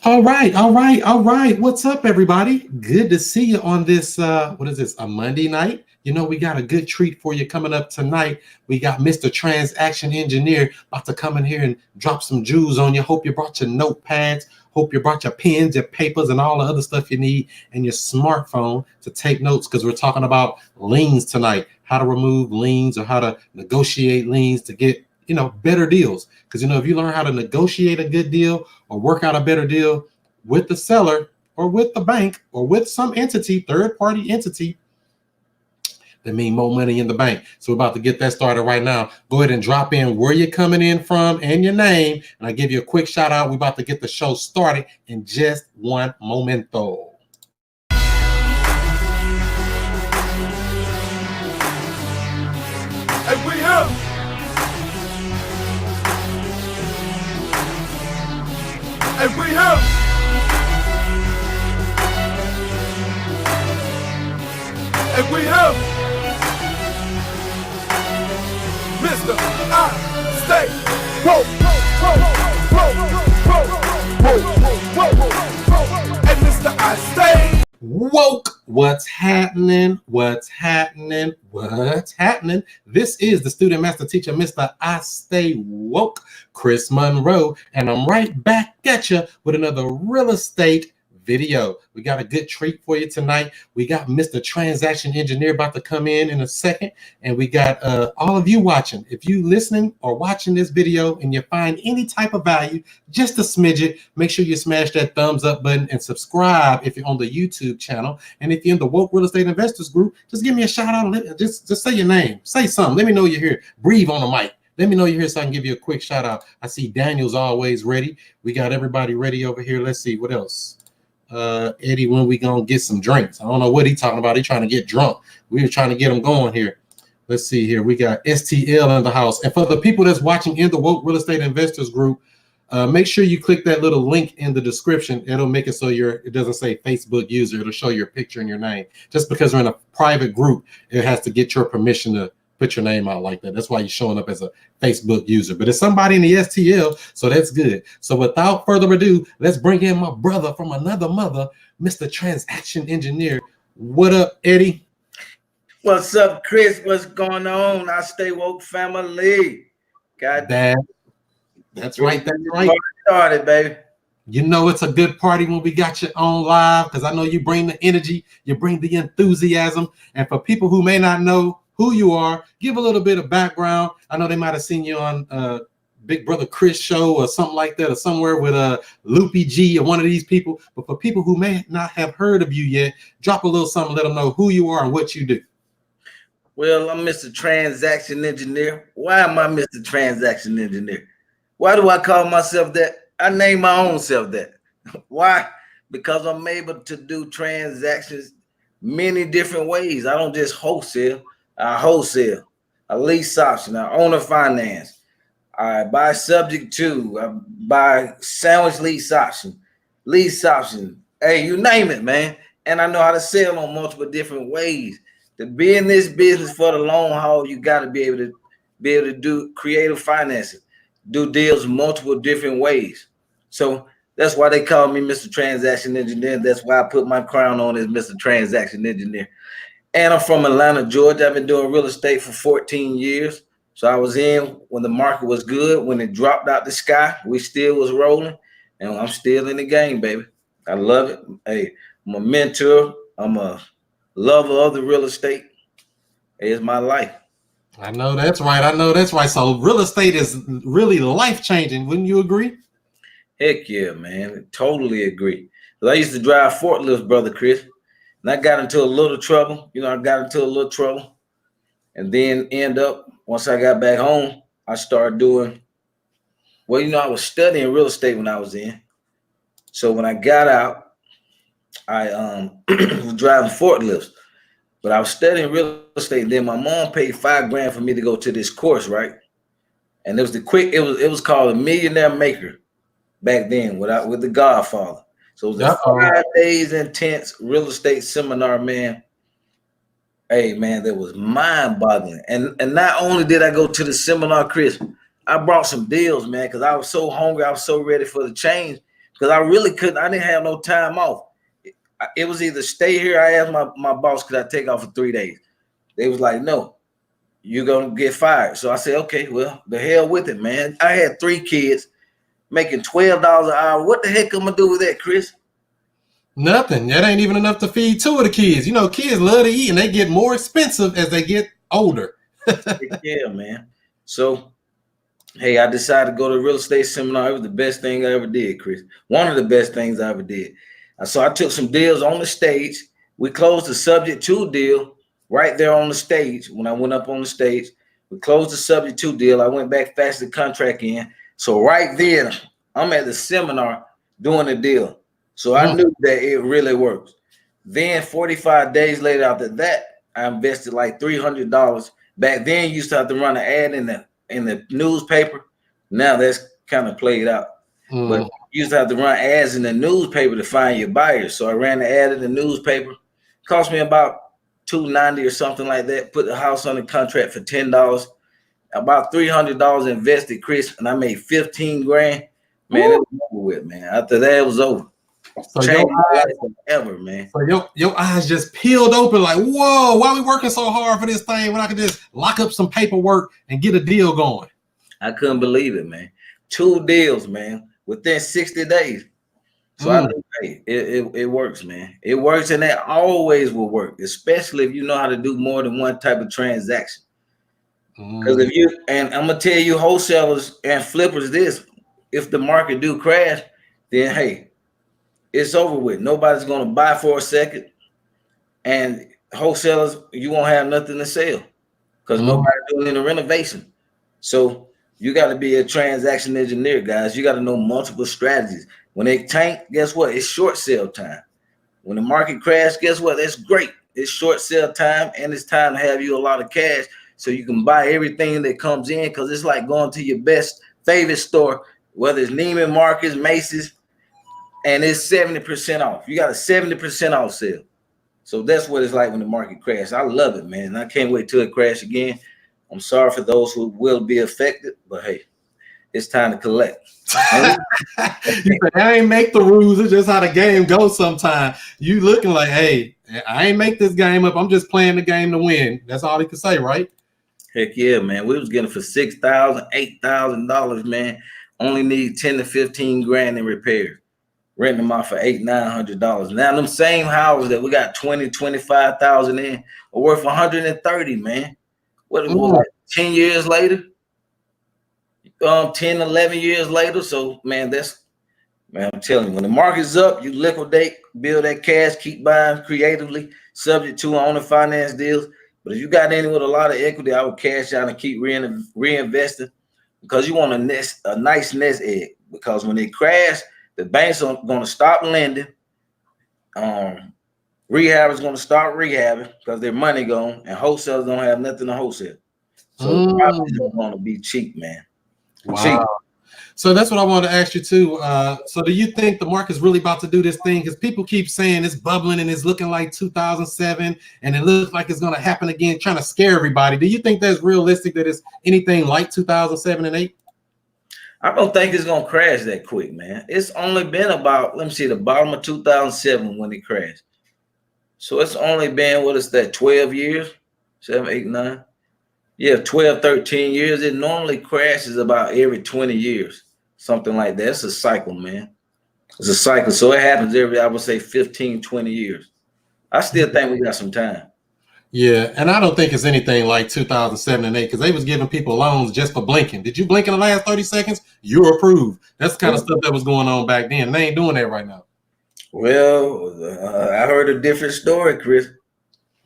All right. What's up, everybody? Good to see you on this. What is this? A Monday night? You know, we got a good treat for you coming up tonight. We got Mr. Transaction Engineer about to come in here and drop some jewels on you. Hope you brought your notepads. Hope you brought your pens, your papers, and all the other stuff you need, and your smartphone to take notes because we're talking about liens tonight. How to remove liens or how to negotiate liens to get better deals. Because if you learn how to negotiate a good deal or work out a better deal with the seller or with the bank or with some entity, third party entity, that mean more money in the bank. So we're about to get that started right now. Go ahead and drop in where you're coming in from and your name, and I give you a quick shout out. We're about to get the show started in just one momento. And we have And we have Mr. I Stay Woke. And Mr. I Stay Woke. What's happening? This is the student master teacher, Mr. I Stay Woke, Chris Monroe, and I'm right back at you with another real estate video. We got a good treat for you tonight. We got Mr. Transaction Engineer about to come in a second, and we got all of you watching. If you listening or watching this video and you find any type of value, just a smidget, make sure you smash that thumbs up button and subscribe if you're on the YouTube channel. And if you're in the Woke Real Estate Investors group, just give me a shout out. Just say your name, say something. Let me know you're here. Breathe on the mic. Let me know you're here so I can give you a quick shout out. I see Daniel's always ready. We got everybody ready over here. Let's see what else. Eddie, when we gonna get some drinks? I don't know what he talking about. He trying to get drunk. We were trying to get him going here. Let's see here. We got STL in the house. And for the people that's watching in the Woke Real Estate Investors group, make sure you click that little link in the description. It'll make it so it doesn't say Facebook user. It'll show your picture and your name. Just because we're in a private group, it has to get your permission to put your name out like that. That's why you're showing up as a Facebook user. But it's somebody in the STL, so that's good. So without further ado, let's bring in my brother from another mother, Mr. Transaction Engineer. What up, Eddie? What's up, Chris? What's going on? I Stay Woke family. God damn. That's right. That's right. Started, baby. You know it's a good party when we got you on live because I know you bring the energy, you bring the enthusiasm. And for people who may not know who you are, give a little bit of background. I know they might have seen you on Big Brother Chris show or something like that, or somewhere with Loopy G or one of these people. But for people who may not have heard of you yet, drop a little something, let them know who you are and what you do. Well, I'm Mr. Transaction Engineer. Why am I Mr. Transaction Engineer? Why do I call myself that? I name my own self that. Why? Because I'm able to do transactions many different ways. I don't just wholesale. I wholesale, I lease option, I owner finance, I buy subject to, I buy sandwich lease option, hey, you name it, man. And I know how to sell on multiple different ways. To be in this business for the long haul, you got to be able to do creative financing, do deals multiple different ways. So that's why they call me Mr. Transaction Engineer. That's why I put my crown on as Mr. Transaction Engineer. And I'm from Atlanta, Georgia. I've been doing real estate for 14 years. So I was in when the market was good. When it dropped out the sky, we still was rolling. And I'm still in the game, baby. I love it. Hey, I'm a mentor. I'm a lover of the real estate. It's my life. I know that's right. So real estate is really life-changing. Wouldn't you agree? Heck yeah, man. Totally agree. I used to drive forklifts, brother Chris. And I got into a little trouble. And then once I got back home, I started doing, I was studying real estate when I was in. So when I got out, I was driving forklifts. But I was studying real estate. And then my mom paid $5,000 for me to go to this course, right? And it was it was called a Millionaire Maker back then with the Godfather. So it was a 5 days intense real estate seminar, man. Hey, man, that was mind-boggling. And not only did I go to the seminar, Chris, I brought some deals, man, because I was so hungry. I was so ready for the change because I really couldn't. I didn't have no time off. It was either stay here. I asked my boss, could I take off for 3 days? They was like, no, you're gonna get fired. So I said, okay, well, the hell with it, man. I had 3 kids making $12 an hour. What the heck am I gonna do with that, Chris? Nothing. That ain't even enough to feed 2 of the kids. You know, kids love to eat and they get more expensive as they get older. Yeah, man. So, hey, I decided to go to a real estate seminar. It was the best thing I ever did, Chris. One of the best things I ever did. So I took some deals on the stage. We closed the subject to deal right there on the stage. When I went up on the stage, we closed the subject to deal. I went back, faxed the contract in. So right there, I'm at the seminar doing the deal. So I knew that it really works. Then 45 days later after that, I invested like $300. Back then, you used to have to run an ad in the newspaper. Now that's kind of played out. But you used to have to run ads in the newspaper to find your buyers. So I ran the ad in the newspaper. It cost me about $290 or something like that. Put the house on the contract for $10. About $300 invested, Chris, and I made 15 grand. Man, it was over with, man. After that, it was over. So changed my life forever, man. So your eyes just peeled open like, whoa, why are we working so hard for this thing when I could just lock up some paperwork and get a deal going? I couldn't believe it, man. 2 deals, man, within 60 days. So I knew, hey, it works, man. It works, and that always will work, especially if you know how to do more than one type of transaction. Because if you, and I'm gonna tell you, wholesalers and flippers this, if the market do crash, then hey, it's over with. Nobody's gonna buy for a second, and wholesalers, you won't have nothing to sell because nobody's doing any renovation. So you got to be a transaction engineer, guys. You got to know multiple strategies. When they tank, guess what? It's short sale time. When the market crash, guess what? That's great. It's short sale time, and it's time to have you a lot of cash so you can buy everything that comes in, because it's like going to your best favorite store, whether it's Neiman Marcus, Macy's, and it's 70% off. You got a 70% off sale. So that's what it's like when the market crashes. I love it, man. I can't wait till it crashes again. I'm sorry for those who will be affected, but hey, it's time to collect. You say, I ain't make the rules. It's just how the game goes sometimes. You looking like, hey, I ain't make this game up. I'm just playing the game to win. That's all he could say, right? Heck yeah, man. We was getting for $6,000, $8,000, man. Only need 10 to 15 grand in repairs. Renting them out for $800, $900. Now them same houses that we got 20, 25,000 in are worth 130, man. What was 10 years later? 10, 11 years later. So man, I'm telling you, when the market's up, you liquidate, build that cash, keep buying creatively, subject to owner finance deals. But if you got any with a lot of equity, I would cash out and keep reinvesting, because you want a nice nest egg. Because when they crash, the banks are going to stop lending. Rehab is going to start rehabbing because their money gone, and wholesalers don't have nothing to wholesale. So properties are going to be cheap, man. Wow. Cheap. So that's what I wanted to ask you too. So do you think the market's really about to do this thing? Because people keep saying it's bubbling and it's looking like 2007 and it looks like it's going to happen again, trying to scare everybody. Do you think that's realistic, that it's anything like 2007 and 8? I don't think it's going to crash that quick, man. It's only been about, let me see, the bottom of 2007 when it crashed. So it's only been, what is that, 12 years? 7, 8, 9? Yeah, 12, 13 years. It normally crashes about every 20 years, something like that. It's a cycle, man. It's a cycle. So it happens every, I would say, 15, 20 years. I still think we got some time. Yeah, and I don't think it's anything like 2007 and 8, because they was giving people loans just for blinking. Did you blink in the last 30 seconds? You're approved. That's the kind of stuff that was going on back then. They ain't doing that right now. Well, I heard a different story, Chris.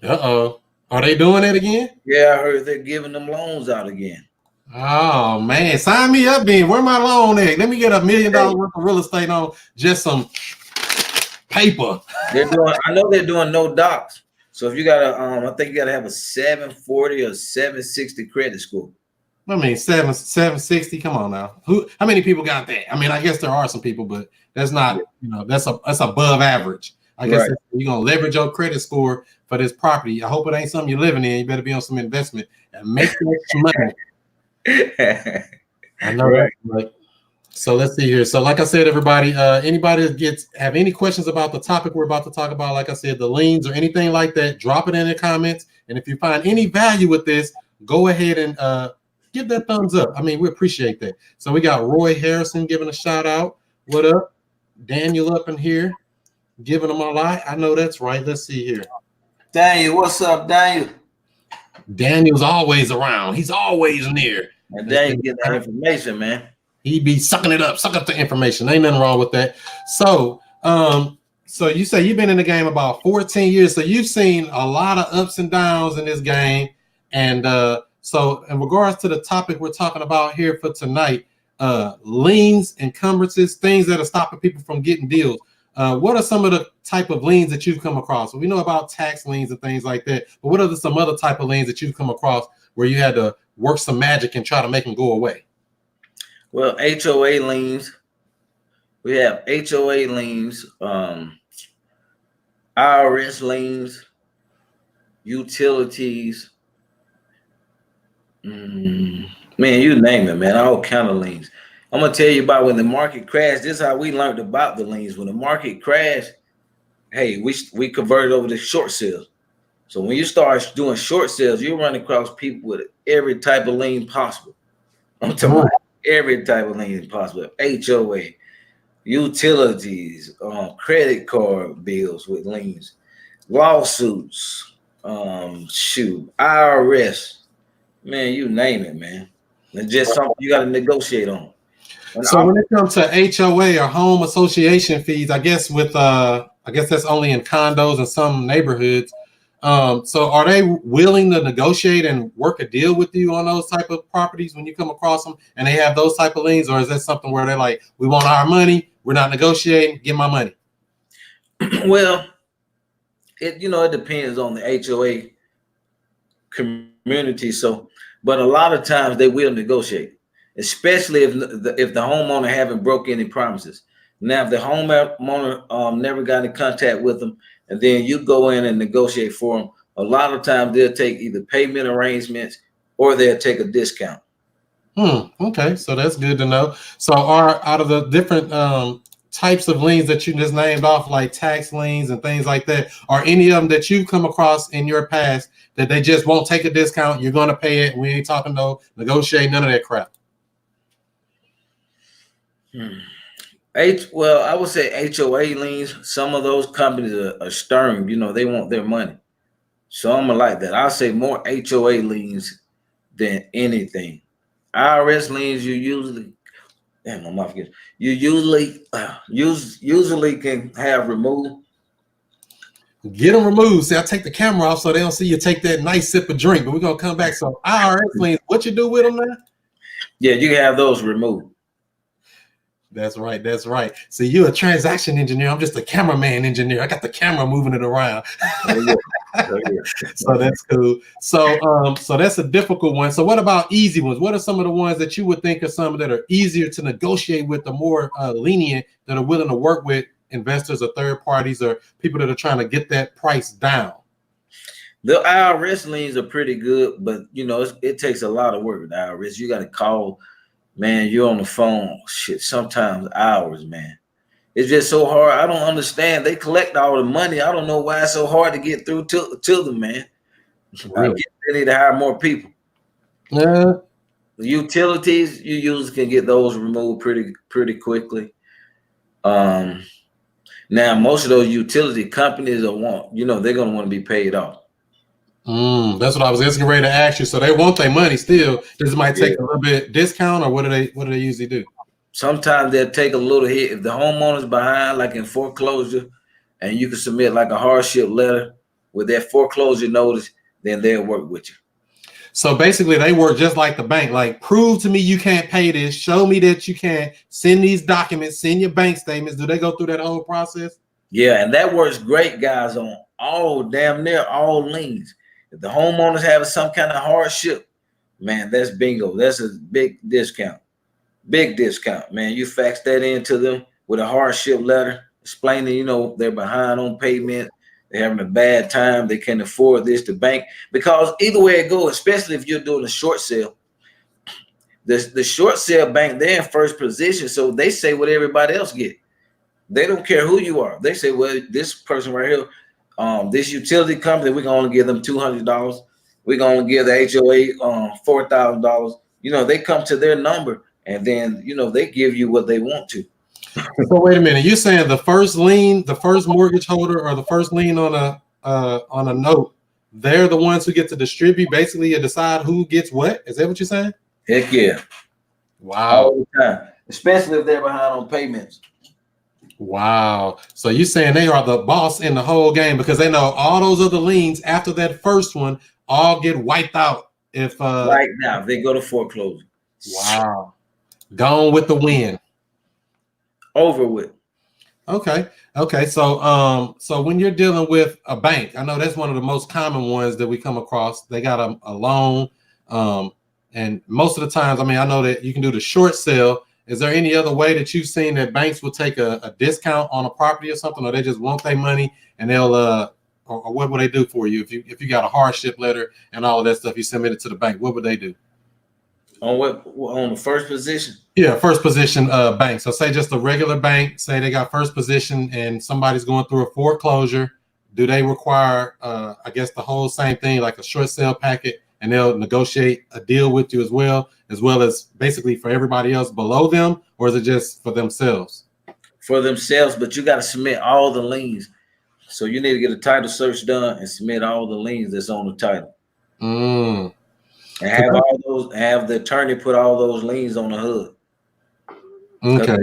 Uh-oh. Are they doing it again? Yeah, I heard they're giving them loans out again. Oh, man. Sign me up then. Where my loan at? Let me get $1 million worth of real estate on just some paper. I know they're doing no docs. So if you got I think you got to have a 740 or 760 credit score. I mean, 760. Come on now. How many people got that? I mean, I guess there are some people, but that's not, that's above average. I guess you're gonna leverage your credit score for this property. I hope it ain't something you're living in. You better be on some investment and make some money. I know, right? So let's see here. So like I said, everybody, anybody that have any questions about the topic we're about to talk about, like I said, the liens or anything like that, drop it in the comments. And if you find any value with this, go ahead and give that thumbs up. I mean, we appreciate that. So we got Roy Harrison giving a shout out. What up? Daniel up in here, giving them a lot. I know that's right. Let's see here. Daniel, what's up, Daniel? Daniel's always around. He's always near. And Daniel get that information, man. He be sucking it up, suck up the information. Ain't nothing wrong with that. So, so you say you've been in the game about 14 years. So you've seen a lot of ups and downs in this game. And so in regards to the topic we're talking about here for tonight, liens, encumbrances, things that are stopping people from getting deals. What are some of the type of liens that you've come across? So we know about tax liens and things like that, but what are some other type of liens that you've come across where you had to work some magic and try to make them go away? Well, HOA liens. We have HOA liens, IRS liens, utilities. Man, you name it, man. All kind of liens. I'm gonna tell you about when the market crashed. This is how we learned about the liens. When the market crashed, hey, we converted over to short sales. So when you start doing short sales, you run across people with every type of lien possible. I'm talking about every type of lien possible. HOA, utilities, credit card bills with liens, lawsuits, IRS. Man, you name it, man. It's just something you got to negotiate on. So when it comes to HOA or home association fees, I guess that's only in condos and some neighborhoods. So are they willing to negotiate and work a deal with you on those type of properties when you come across them and they have those type of liens, or is that something where they're like, we want our money, we're not negotiating, get my money? Well, it depends on the HOA community. So, but a lot of times they will negotiate, especially if the homeowner haven't broke any promises. Now, if the homeowner never got in contact with them, and then you go in and negotiate for them, a lot of times they'll take either payment arrangements or they'll take a discount. Okay, so that's good to know. So out of the different types of liens that you just named off, like tax liens and things like that, are any of them that you've come across in your past that they just won't take a discount, you're going to pay it, we ain't talking no negotiate, none of that crap? Well, I would say HOA liens, some of those companies are stern, they want their money. So I'm like that. I'll say more HOA liens than anything. IRS liens, you usually can have removed. Get them removed. See, I take the camera off so they don't see you take that nice sip of drink, but we're going to come back. So IRS liens, what you do with them now? Yeah, you can have those removed. That's right. That's right. So you're a transaction engineer. I'm just a cameraman engineer. I got the camera moving it around. So that's cool. So that's a difficult one. So what about easy ones? What are some of the ones that you would think are some that are easier to negotiate with, the more lenient, that are willing to work with investors or third parties or people that are trying to get that price down? The IRS liens are pretty good, but it takes a lot of work with the IRS. You got to call. Man, you're on the phone, sometimes hours, man. It's just so hard. I don't understand. They collect all the money. I don't know why it's so hard to get through to them, man. Really? I guess they need to hire more people. Yeah. The utilities, you usually can get those removed pretty quickly. Now, most of those utility companies they're going to want to be paid off. That's what I was getting ready to ask you. So they want their money still. Does it might take a little bit discount, or what do they usually do? Sometimes they'll take a little hit if the homeowner's behind, like in foreclosure, and you can submit like a hardship letter with that foreclosure notice, then they'll work with you. So basically, they work just like the bank. Like, prove to me you can't pay this. Show me that you can. Send these documents. Send your bank statements. Do they go through that whole process? Yeah, and that works great, guys, on damn near all liens. If the homeowner's having some kind of hardship, man, that's bingo. That's a big discount. Big discount, man. You fax that into them with a hardship letter explaining, they're behind on payment. They're having a bad time. They can't afford this to bank. Because either way it goes, especially if you're doing a short sale, The short sale bank, they're in first position, so they say what everybody else get. They don't care who you are. They say, well, this person right here, this utility company, we're gonna give them $200. We're gonna give the HOA $4,000. You know, they come to their number, and then they give you what they want to. So wait a minute, you're saying the first lien, the first mortgage holder, or the first lien on a note, they're the ones who get to distribute, basically, and decide who gets what? Is that what you're saying? Heck yeah. Wow. All the time, especially if they're behind on payments. Wow. So you're saying they are the boss in the whole game because they know all those other liens after that first one all get wiped out if right now they go to foreclosure. Wow. Gone with the wind. Over with. Okay. So so when you're dealing with a bank, I know that's one of the most common ones that we come across. They got a loan. And most of the times, I mean, I know that you can do the short sale. Is there any other way that you've seen that banks will take a discount on a property or something, or they just want their money and they'll or what will they do for you if you got a hardship letter and all of that stuff you submit it to the bank? What would they do? On the first position? Yeah, first position bank. So say just a regular bank, say they got first position and somebody's going through a foreclosure. Do they require I guess the whole same thing, like a short sale packet, and they'll negotiate a deal with you as well as basically for everybody else below them, or is it just for themselves? For themselves, but you got to submit all the liens. So you need to get a title search done and submit all the liens that's on the title. And have the attorney put all those liens on the HUD. Okay.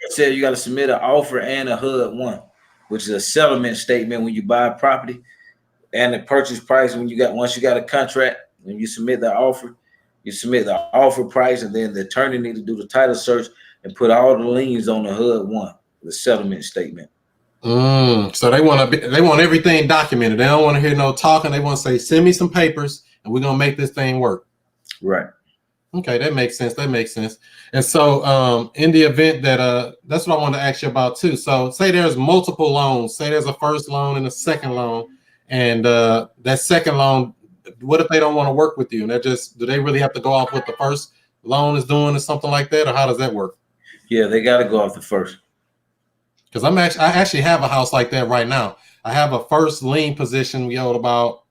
So you got to submit an offer and a HUD one, which is a settlement statement when you buy a property, and the purchase price once you got a contract. When you submit the offer, you submit the offer price, and then the attorney need to do the title search and put all the liens on the HUD one, the settlement statement. So they want everything documented. They don't want to hear no talking. They want to say, send me some papers and we're gonna make this thing work. Right. Okay, that makes sense. And so in the event that that's what I wanted to ask you about too. So say there's multiple loans, say there's a first loan and a second loan, and that second loan, what if they don't want to work with you and do they really have to go off what the first loan is doing or something like that, or how does that work? Yeah, they got to go off the first. Because I actually have a house like that right now. I have a first lien position. We owed about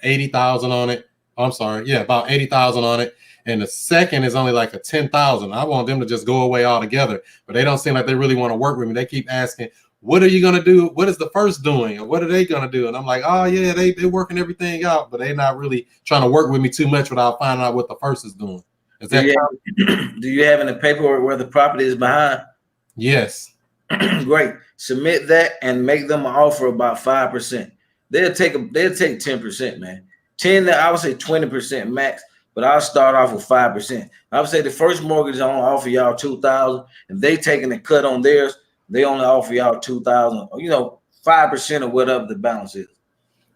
80,000 on it. I'm sorry, yeah, about 80,000 on it, and the second is only like a 10,000. I want them to just go away altogether, but they don't seem like they really want to work with me. They keep asking, what are you gonna do? What is the first doing, or what are they gonna do? And I'm like, oh yeah, they're working everything out, but they're not really trying to work with me too much without finding out what the first is doing. Is that do you have any paperwork where the property is behind? Yes. Great. Submit that and make them an offer about 5%. They'll take 10%, man. 10 to, I would say 20% max, but I'll start off with 5%. I would say the first mortgage is only offer y'all 2,000. If they taking a cut on theirs, they only offer y'all 2,000, 5% of whatever the balance is.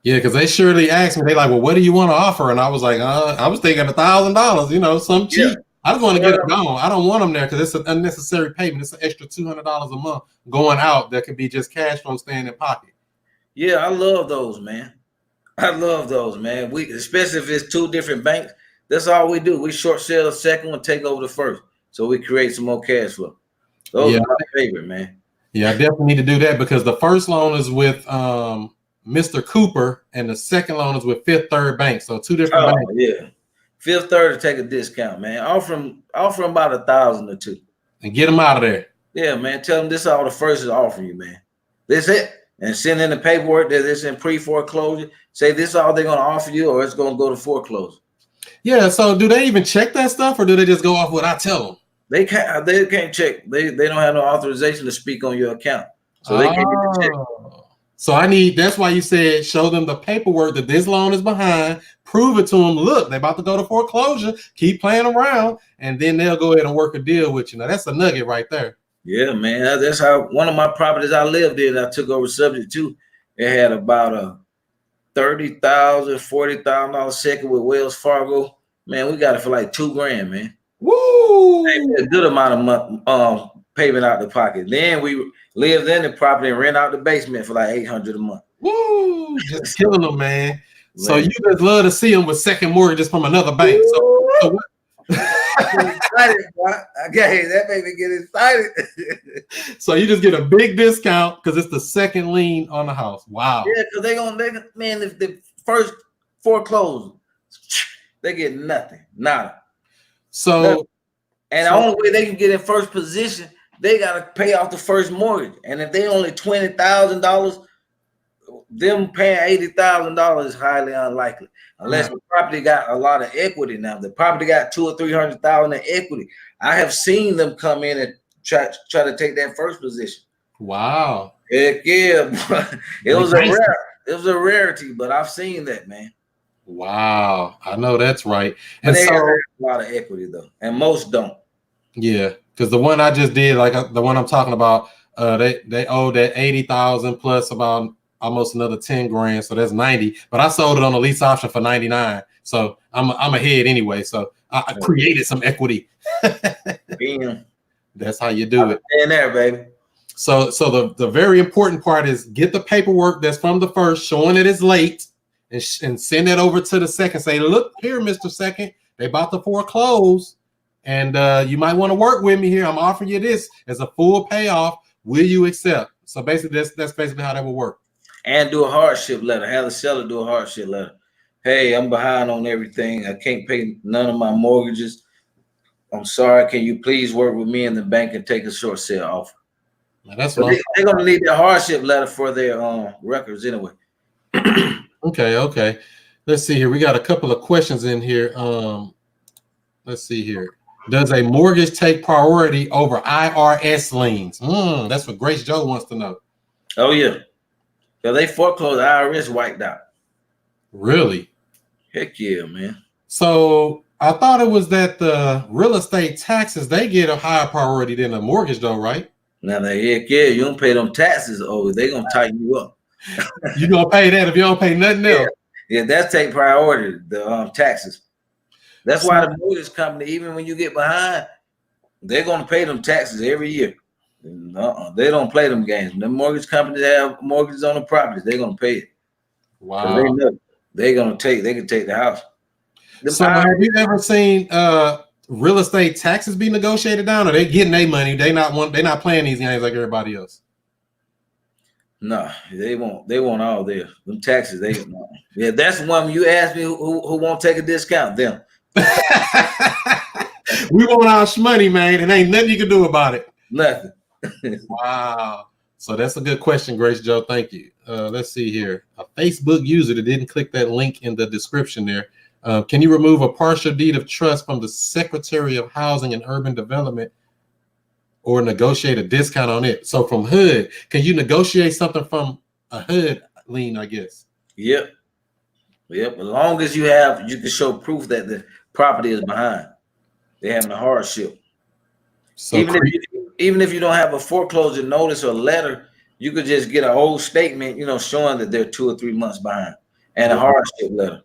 Yeah, because they surely asked me, they like, well, what do you want to offer? And I was like, I was thinking $1,000, some cheap. Yeah. I just want to get it gone. I don't want them there because it's an unnecessary payment. It's an extra $200 a month going out that could be just cash flow staying in pocket. Yeah, I love those, man. We, especially if it's two different banks, that's all we do. We short sell the second one, take over the first, so we create some more cash flow. Those are my favorite, man. Yeah, I definitely need to do that because the first loan is with Mr. Cooper and the second loan is with Fifth Third Bank. So two different banks. Yeah. Fifth Third to take a discount, man. Offer them about 1,000 or 2. And get them out of there. Yeah, man. Tell them this is all the first is offering you, man. This it. And send in the paperwork that it's in pre-foreclosure. Say this is all they're going to offer you, or it's going to go to foreclosure. Yeah, so do they even check that stuff, or do they just go off what I tell them? They can't check. They don't have no authorization to speak on your account. So they can't even check. So that's why you said show them the paperwork that this loan is behind, prove it to them. Look, they're about to go to foreclosure. Keep playing around, and then they'll go ahead and work a deal with you. Now that's a nugget right there. Yeah, man. That's how one of my properties I lived in, I took over subject to. It had about a $30,000, $40,000 second with Wells Fargo. Man, we got it for like $2,000, man. Woo! A good amount of payment out the pocket. Then we lived in the property and rent out the basement for like $800 a month. Woo! Just killing them, man. So you just love to see them with second mortgages from another bank. So what? get excited, boy. Okay, that made me get excited. So you just get a big discount because it's the second lien on the house. Wow. Yeah, because man, if the first foreclosure, they get nothing, nada. So, Nothing. And the only way they can get in first position, they gotta pay off the first mortgage. And if they only $20,000, them paying $80,000 is highly unlikely, unless the property got a lot of equity. Now, the property got 200,000 or 300,000 in equity. I have seen them come in and try to take that first position. wow. Heck yeah, it was a rarity, but I've seen that, man. Wow, I know that's right. But And they so, got a lot of equity though, and most don't. yeah, because the one I just did, like the one I'm talking about, they owe that 80,000 plus about almost another 10 grand, so that's 90. But I sold it on the lease option for 99, so I'm ahead anyway. So I created some equity. Damn. That's how you do it. In there, baby. So the very important part is get the paperwork that's from the first, showing it is late, and send it over to the second. Say, look here, Mr. Second, they about to foreclose, and you might want to work with me here. I'm offering you this as a full payoff. Will you accept? So basically, that's basically how that will work. And do a hardship letter. Have the seller do a hardship letter. Hey, I'm behind on everything. I can't pay none of my mortgages. I'm sorry. Can you please work with me in the bank and take a short sale offer? Now, that's what they're going to need their hardship letter for their records anyway. Okay. Let's see here. We got a couple of questions in here. Let's see here. Does a mortgage take priority over IRS liens? That's what Grace Joe wants to know. Oh, yeah. Because they foreclosed, the IRS wiped out. Really? Heck yeah, man. So I thought it was that the real estate taxes, they get a higher priority than a mortgage though, right? Now, heck yeah, you don't pay them taxes, they're going to tighten you up. You gonna pay that if you don't pay nothing else. Yeah, that's take priority, the taxes. That's why the mortgage company, even when you get behind, they're gonna pay them taxes every year. They don't play them games. The mortgage companies have mortgages on the properties, they're gonna pay it. Wow. They know they can take the house. So have you ever seen real estate taxes be negotiated down, or they getting their money? They're not playing these games like everybody else. No, they won't all there. Them taxes, yeah, that's one you asked me who won't take a discount, them. We want our money, man, and ain't nothing you can do about it. Nothing. Wow. So that's a good question, Grace Joe. Thank you. Let's see here. A Facebook user that didn't click that link in the description there. Can you remove a partial deed of trust from the Secretary of Housing and Urban Development or negotiate a discount on it? So from HUD, can you negotiate something from a HUD lien, I guess? Yep. As long as you can show proof that the property is behind. They're having a hardship. So even if you don't have a foreclosure notice or letter, you could just get an old statement, showing that they're 2 or 3 months behind, and a hardship letter.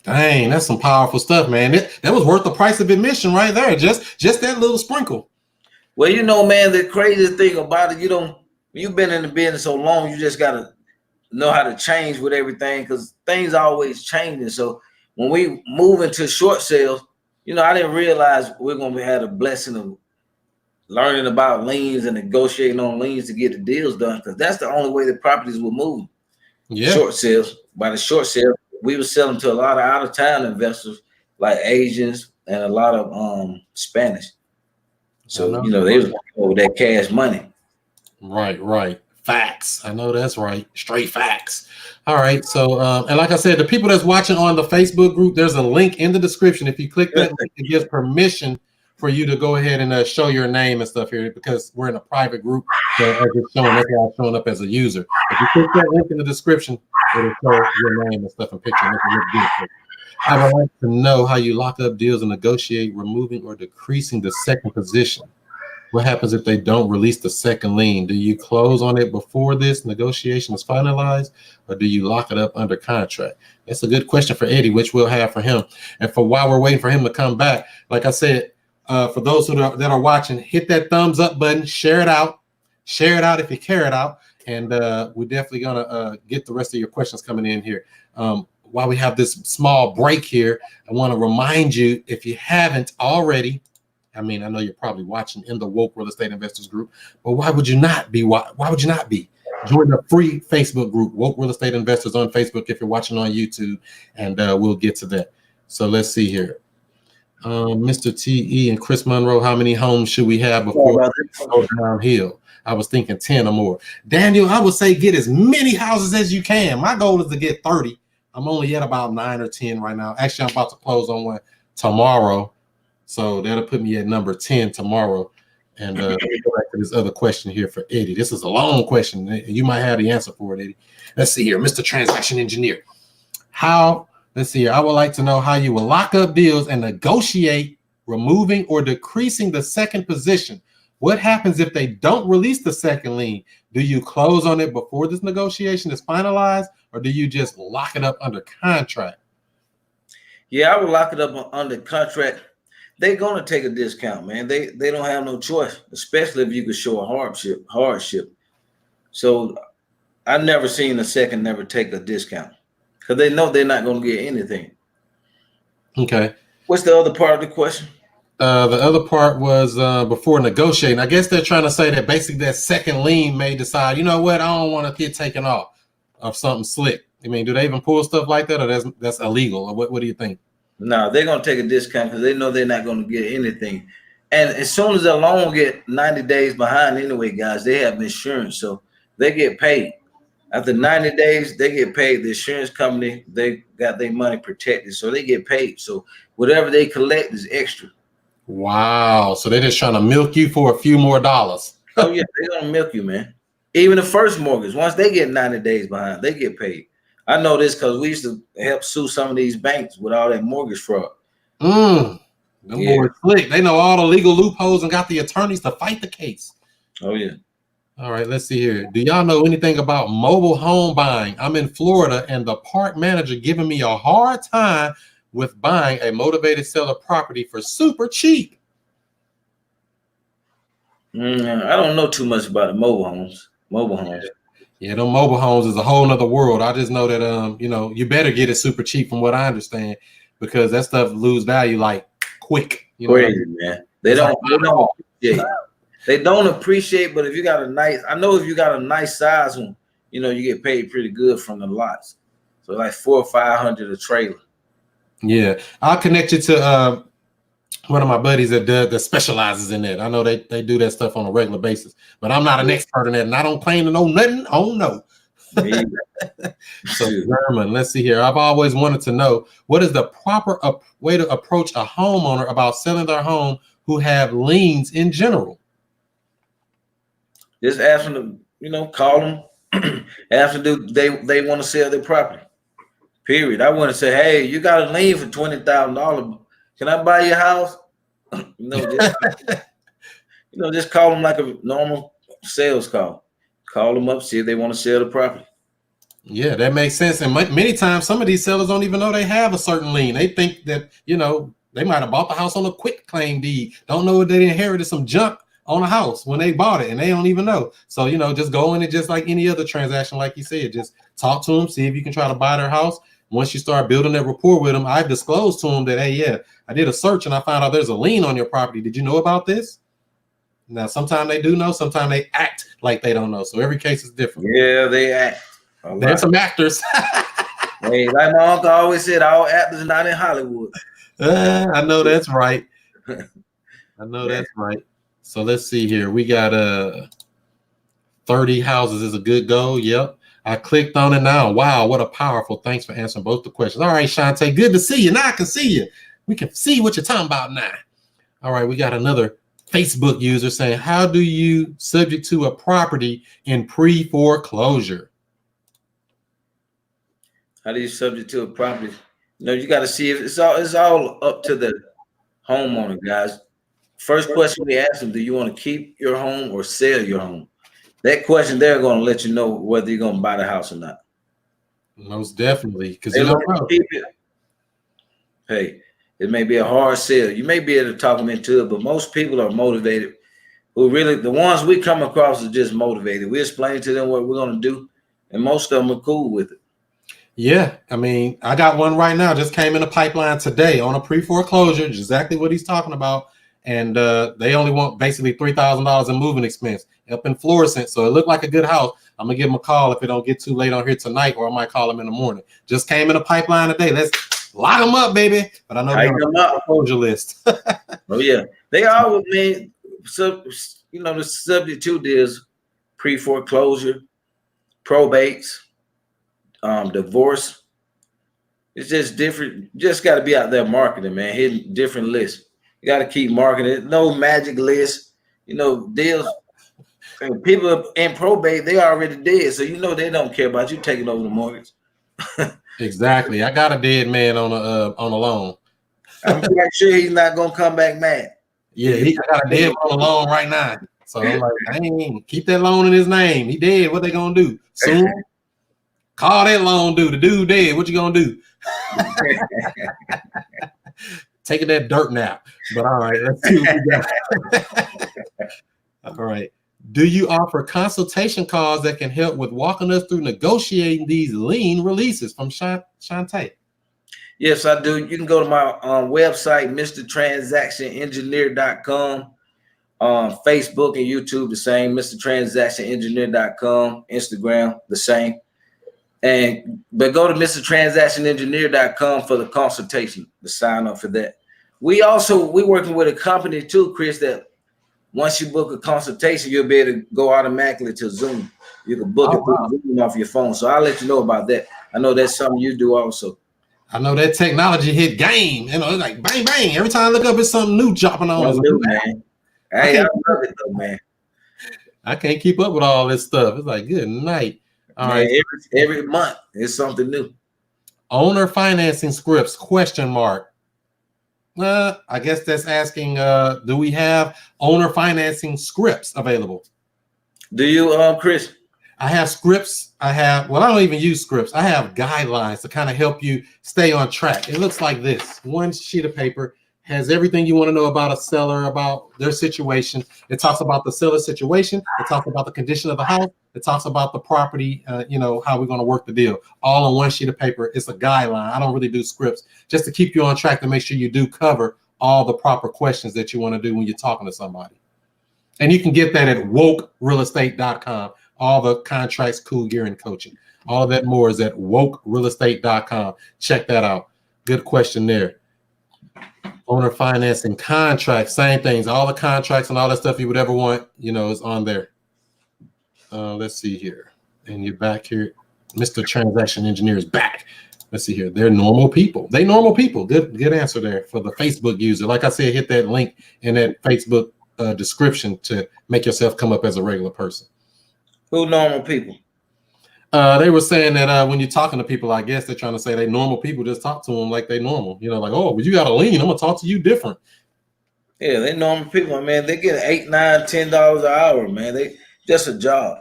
Dang, that's some powerful stuff, man. That was worth the price of admission right there. Just that little sprinkle. Well, man, the craziest thing about it, you've been in the business so long, you just gotta know how to change with everything, because things are always changing. So when we move into short sales, I didn't realize we're gonna have the blessing of learning about liens and negotiating on liens to get the deals done, because that's the only way the properties will move. Yeah. Short sales. By the short sale, we were selling to a lot of out-of-town investors like Asians and a lot of Spanish. So they was over that cash money. Right. Facts. I know that's right. Straight facts. All right. So and like I said, the people that's watching on the Facebook group, there's a link in the description. If you click that link, it gives permission for you to go ahead and show your name and stuff here, because we're in a private group. So as it's showing, that's why I'm showing up as a user. If you click that link in the description, it'll show your name and stuff and picture. I would like to know how you lock up deals and negotiate removing or decreasing the second position. What happens if they don't release the second lien? Do you close on it before this negotiation is finalized, or do you lock it up under contract? That's a good question for Eddie, which we'll have for him. And for while we're waiting for him to come back, like I said, for those that are watching, hit that thumbs up button, share it out if you care it out, and we're definitely gonna get the rest of your questions coming in here. while we have this small break here, I want to remind you, if you haven't already, I mean, I know you're probably watching in the Woke Real Estate Investors group, but why would you not be? Why would you not be? Join the free Facebook group, Woke Real Estate Investors on Facebook if you're watching on YouTube, and we'll get to that. So let's see here. Mr. T.E. and Chris Monroe, how many homes should we have before we go downhill? I was thinking 10 or more. Daniel, I would say get as many houses as you can. My goal is to get 30. I'm only at about 9 or 10 right now. Actually, I'm about to close on one tomorrow. So that'll put me at number 10 tomorrow. And let me go back to this other question here for Eddie. This is a long question. You might have the answer for it, Eddie. Let's see here. Mr. Transaction Engineer. Let's see here. I would like to know how you will lock up deals and negotiate removing or decreasing the second position. What happens if they don't release the second lien? Do you close on it before this negotiation is finalized, or do you just lock it up under contract? Yeah, I would lock it up under contract. They're gonna take a discount, man. They don't have no choice, especially if you could show a hardship. So I've never seen a second never take a discount because they know they're not gonna get anything. Okay. What's the other part of the question? The other part was before negotiating. I guess they're trying to say that basically that second lien may decide, you know what, I don't want to get taken off of something slick. I mean, do they even pull stuff like that, or that's illegal? Or what do you think? No, they're gonna take a discount because they know they're not gonna get anything. And as soon as the loan get 90 days behind anyway, guys, they have insurance, so they get paid. After 90 days, they get paid. The insurance company, they got their money protected, so they get paid. So whatever they collect is extra. Wow. So they're just trying to milk you for a few more dollars. Oh, yeah, they're gonna milk you, man. Even the first mortgage, once they get 90 days behind, they get paid. I know this because we used to help sue some of these banks with all that mortgage fraud. Them boys slick. They know all the legal loopholes and got the attorneys to fight the case. Oh, yeah. All right, let's see here. Do y'all know anything about mobile home buying? I'm in Florida, and the park manager giving me a hard time with buying a motivated seller property for super cheap. I don't know too much about the mobile homes. Yeah, them mobile homes is a whole nother world. I just know that you better get it super cheap from what I understand, because that stuff lose value like quick. Crazy, man. They don't appreciate. They don't appreciate, but if you got if you got a nice size one, you get paid pretty good from the lots. So like $400 or $500 a trailer. Yeah, I'll connect you to one of my buddies that specializes in that. I know they do that stuff on a regular basis, but I'm not an expert in that, and I don't claim to know nothing. Oh no. So German, let's see here. I've always wanted to know, what is the proper way to approach a homeowner about selling their home who have liens in general? Just ask them to, call them, ask them they want to sell their property. Period. I want to say, hey, you got a lien for $20,000. Can I buy your house? Just call them like a normal sales call. Call them up, see if they want to sell the property. Yeah, that makes sense. And many times, some of these sellers don't even know they have a certain lien. They think that, they might have bought the house on a quick claim deed. Don't know if they inherited some junk on a house when they bought it, and they don't even know. So, just go in it just like any other transaction, like you said. Just talk to them, see if you can try to buy their house. Once you start building that rapport with them, I've disclosed to them that, hey, yeah, I did a search and I found out there's a lien on your property. Did you know about this? Now, sometimes they do know, sometimes they act like they don't know. So every case is different. Yeah, they act. There's some actors. Hey, like my uncle always said, all actors are not in Hollywood. I know that's right. That's right. So let's see here. We got 30 houses is a good goal. Yep. I clicked on it now. Wow, what a powerful. Thanks for answering both the questions. All right, Shantae, good to see you. Now I can see you. We can see what you're talking about now. All right, we got another Facebook user saying, how do you subject to a property in pre-foreclosure? How do you subject to a property? You got to see if it's all up to the homeowner, guys. First question we ask them, do you want to keep your home or sell your home? That question, they're going to let you know whether you're going to buy the house or not. Most definitely. Because keep it. Hey, it may be a hard sell. You may be able to talk them into it, but most people are motivated. The ones we come across are just motivated. We explain to them what we're going to do, and most of them are cool with it. Yeah, I mean, I got one right now. Just came in the pipeline today on a pre-foreclosure. Exactly what he's talking about, and they only want basically $3,000 in moving expense up in Florissant. So it looked like a good house. I'm gonna give him a call if it don't get too late on here tonight, or I might call him in the morning. Just came in the pipeline today. Let's lock them up, baby. But I know they're on the foreclosure list. Oh yeah, they are with me. So the subject to this pre-foreclosure, probates, divorce. It's just different. Just got to be out there marketing, man. Hitting different lists. You got to keep marketing it. No magic list. Deals. And people in probate, they already dead, so they don't care about you taking over the mortgage. Exactly. I got a dead man on a loan. I'm quite sure he's not gonna come back mad. Yeah, I got a dead man on a loan right now. So I'm like, dang, keep that loan in his name. He dead. What they gonna do? Soon call that loan dude. The dude dead. What you gonna do? Taking that dirt nap. But all right, let's see what we got. All right. Do you offer consultation calls that can help with walking us through negotiating these lien releases? From Shantae. Yes, I do. You can go to my website, MrTransactionEngineer.com. Facebook and YouTube, the same, MrTransactionEngineer.com. Instagram, the same. But go to MrTransactionEngineer.com for the consultation, to sign up for that. We working with a company too, Chris, that once you book a consultation, you'll be able to go automatically to Zoom. You can book it through Zoom off your phone. So I'll let you know about that. I know that's something you do also. I know that technology hit game. It's like bang, bang. Every time I look up, it's something new dropping on. New, man. I love it though, man. I can't keep up with all this stuff. It's like, good night. All right. Every month it's something new. Owner financing scripts, ? I guess that's asking, do we have owner financing scripts available? Do you, Chris? I have scripts. I don't even use scripts. I have guidelines to kind of help you stay on track. It looks like this. One sheet of paper has everything you want to know about a seller, about their situation. It talks about the seller situation. It talks about the condition of the house. It talks about the property, how we're going to work the deal. All on one sheet of paper. It's a guideline. I don't really do scripts, just to keep you on track, to make sure you do cover all the proper questions that you want to do when you're talking to somebody. And you can get that at wokerealestate.com. All the contracts, cool gear, and coaching. All of that more is at wokerealestate.com. Check that out. Good question there. Owner financing contracts, same things. All the contracts and all that stuff you would ever want, is on there. Let's see here. And you're back here. Mr. Transaction Engineer is back. Let's see here. They're normal people. They normal people. Good answer there for the Facebook user. Like I said, hit that link in that Facebook description to make yourself come up as a regular person. Who normal people? They were saying that when you're talking to people, I guess they're trying to say they normal people. Just talk to them like they normal. Like, oh, but you got a lien. I'm gonna talk to you different. Yeah, they normal people, man. They get $8, $9, $10 an hour, man. They just a job.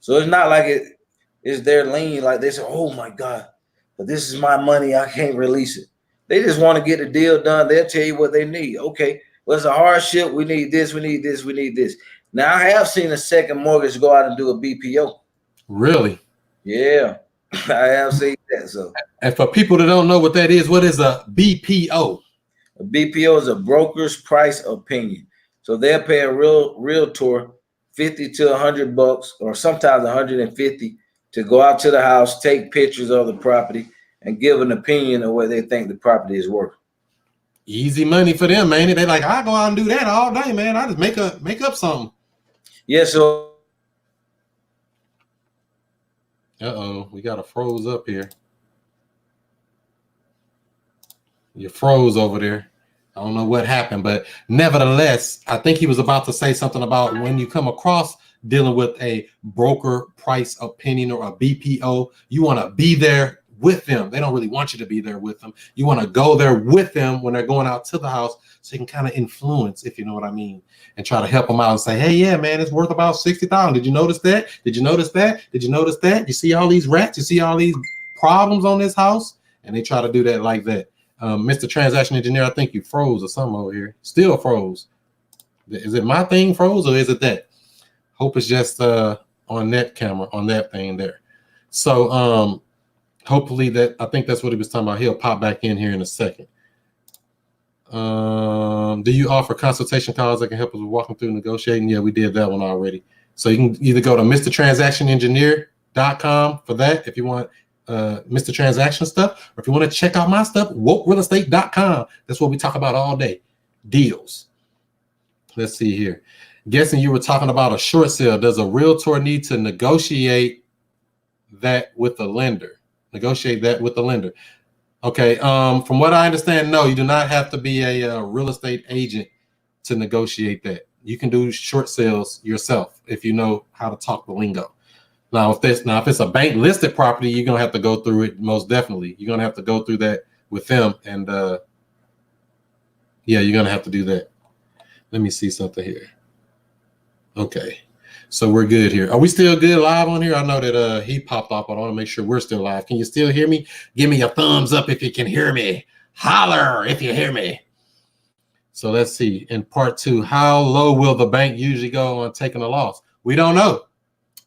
So it's not like it's their lien. Like they say, oh my God, but this is my money. I can't release it. They just want to get the deal done. They'll tell you what they need. Okay, well, it's a hardship. We need this. We need this. We need this. Now I have seen a second mortgage go out and do a BPO. Really? Yeah, I have seen that. So, and for people that don't know what that is, what is a BPO? A BPO is a broker's price opinion. So they'll pay a realtor $50 to $100, or sometimes $150, to go out to the house, take pictures of the property, and give an opinion of what they think the property is worth. Easy money for them, man. They like, I go out and do that all day, man. I just make up something. Yeah. So. We got a froze up here. You froze over there. I don't know what happened, but nevertheless, I think he was about to say something about when you come across dealing with a broker price opinion or a BPO, you want to be there with them. They don't really want you to be there with them. You want to go there with them when they're going out to the house, so you can kind of influence, if you know what I mean, and try to help them out and say, hey, yeah, man, it's worth about $60,000. Did you notice that? Did you notice that? Did you notice that? You see all these rats? You see all these problems on this house? And they try to do that like that. Mr. Transaction Engineer, I think you froze or something over here. Still froze. Is it my thing froze, or is it that? Hope it's just on that camera, on that thing there. So Hopefully I think that's what he was talking about. He'll pop back in here in a second. Do you offer consultation calls that can help us with walking through negotiating? Yeah, we did that one already. So you can either go to MrTransactionEngineer.com for that if you want Mr. Transaction stuff, or if you want to check out my stuff, WokeRealEstate.com. That's what we talk about all day. Deals. Let's see here. Guessing you were talking about a short sale. Does a realtor need to negotiate that with the lender? Negotiate that with the lender. Okay. From what I understand, no, you do not have to be a real estate agent to negotiate that. You can do short sales yourself if you know how to talk the lingo. Now, if it's a bank listed property, you're gonna have to go through it. Most definitely, you're gonna have to go through that with them, and yeah, you're gonna have to do that. Let me see something here. Okay. So we're good here. Are we still good live on here? I know that he popped off, but I want to make sure we're still live. Can you still hear me? Give me a thumbs up if you can hear me. Holler if you hear me. So let's see. In part 2, how low will the bank usually go on taking a loss? We don't know.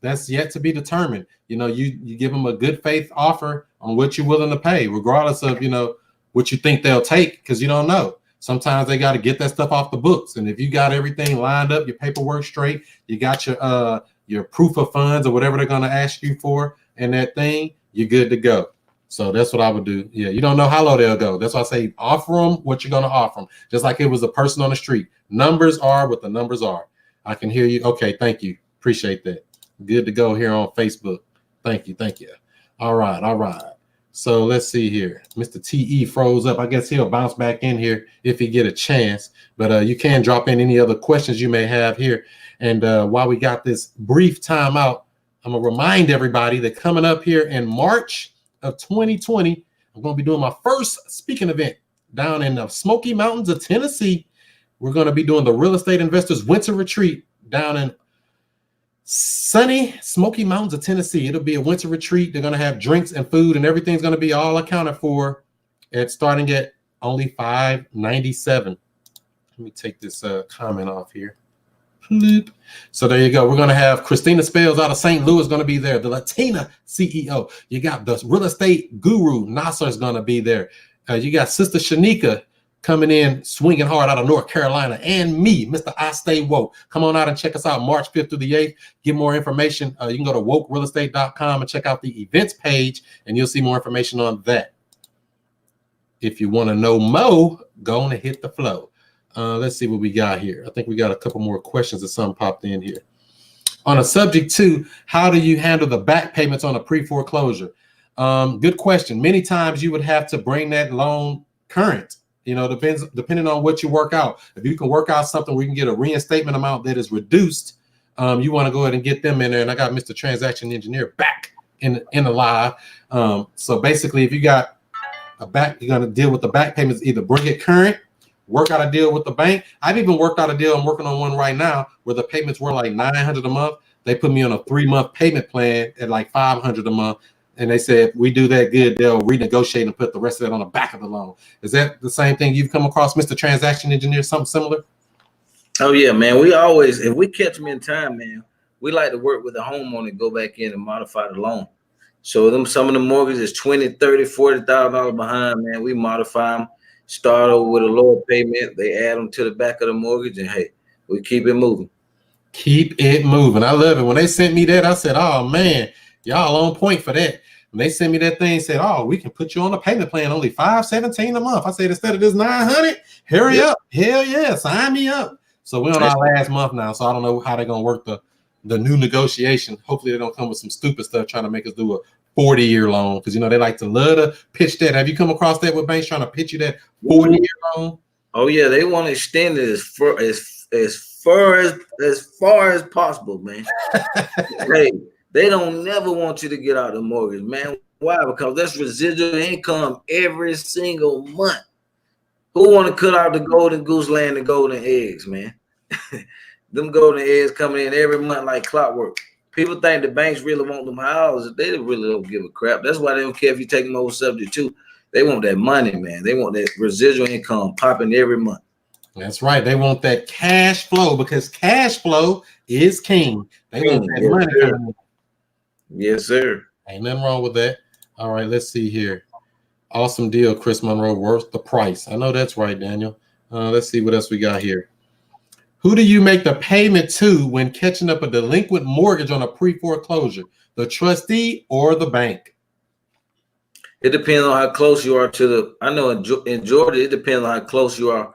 That's yet to be determined. You know, you give them a good faith offer on what you're willing to pay, regardless of, you know, what you think they'll take, because you don't know. Sometimes they got to get that stuff off the books. And if you got everything lined up, your paperwork straight, you got your proof of funds or whatever they're going to ask you for and that thing, you're good to go. So that's what I would do. Yeah, you don't know how low they'll go. That's why I say offer them what you're going to offer them. Just like it was a person on the street. Numbers are what the numbers are. I can hear you. Okay, thank you. Appreciate that. Good to go here on Facebook. Thank you. Thank you. All right. All right. So let's see here. Mr. TE froze up. I guess he'll bounce back in here if he get a chance. But you can drop in any other questions you may have here. And while we got this brief time out, I'm going to remind everybody that coming up here in March of 2020, I'm going to be doing my first speaking event down in the Smoky Mountains of Tennessee. We're going to be doing the Real Estate Investors Winter Retreat down in sunny Smoky Mountains of Tennessee. It'll be a winter retreat. They're going to have drinks and food, and everything's going to be all accounted for at starting at only $597. Let me take this comment off here. So there you go. We're going to have Christina Spells out of St. Louis going to be there. The Latina CEO. You got the real estate guru Nasser is going to be there. You got Sister Shanika coming in swinging hard out of North Carolina, and me, Mr. I Stay Woke. Come on out and check us out March 5th through the 8th. Get more information. You can go to wokerealestate.com and check out the events page, and you'll see more information on that. If you want to know more, go on and hit the flow. Let's see what we got here. I think we got a couple more questions that some popped in here. On a subject two, how do you handle the back payments on a pre-foreclosure? Good question. Many times you would have to bring that loan current. You know, depending on what you work out. If you can work out something where you can get a reinstatement amount that is reduced, you want to go ahead and get them in there. And I got Mr. Transaction Engineer back in the live. So basically, if you got a back, you're going to deal with the back payments, either bring it current, work out a deal with the bank. I've even worked out a deal. I'm working on one right now where the payments were like $900 a month. They put me on a 3-month payment plan at like $500 a month. And they said, if we do that good, they'll renegotiate and put the rest of that on the back of the loan. Is that the same thing you've come across, Mr. Transaction Engineer, something similar? Oh, yeah, man. We always, if we catch them in time, man, we like to work with the homeowner and go back in and modify the loan. So some of the mortgages is $20,000, $30,000, $40,000 behind, man. We modify them, start over with a lower payment. They add them to the back of the mortgage, and, hey, we keep it moving. Keep it moving. I love it. When they sent me that, I said, oh, man, y'all on point for that. When they sent me that thing, said, oh, we can put you on a payment plan, only $517 a month. I said, instead of this $900, hurry up. Hell yeah, sign me up. So we're on our last month now, so I don't know how they're going to work the new negotiation. Hopefully they don't come with some stupid stuff trying to make us do a 40-year loan, because, you know, they like to love to pitch that. Have you come across that with banks trying to pitch you that 40-year loan? Oh, yeah, they want to extend it as far as possible, man. Hey. They don't never want you to get out of the mortgage, man. Why? Because that's residual income every single month. Who want to cut out the golden goose laying the golden eggs, man? Them golden eggs coming in every month like clockwork. People think the banks really want them houses. They really don't give a crap. That's why they don't care if you take them over subject to. They want that money, man. They want that residual income popping every month. That's right. They want that cash flow, because cash flow is king. They want that money. Yes, sir. Ain't nothing wrong with that. All right, let's see here. Awesome deal, Chris Monroe. Worth the price. I know that's right, Daniel. Let's see what else we got here. Who do you make the payment to when catching up a delinquent mortgage on a pre-foreclosure? The trustee or the bank? It depends on how close you are to the. I know in Georgia, it depends on how close you are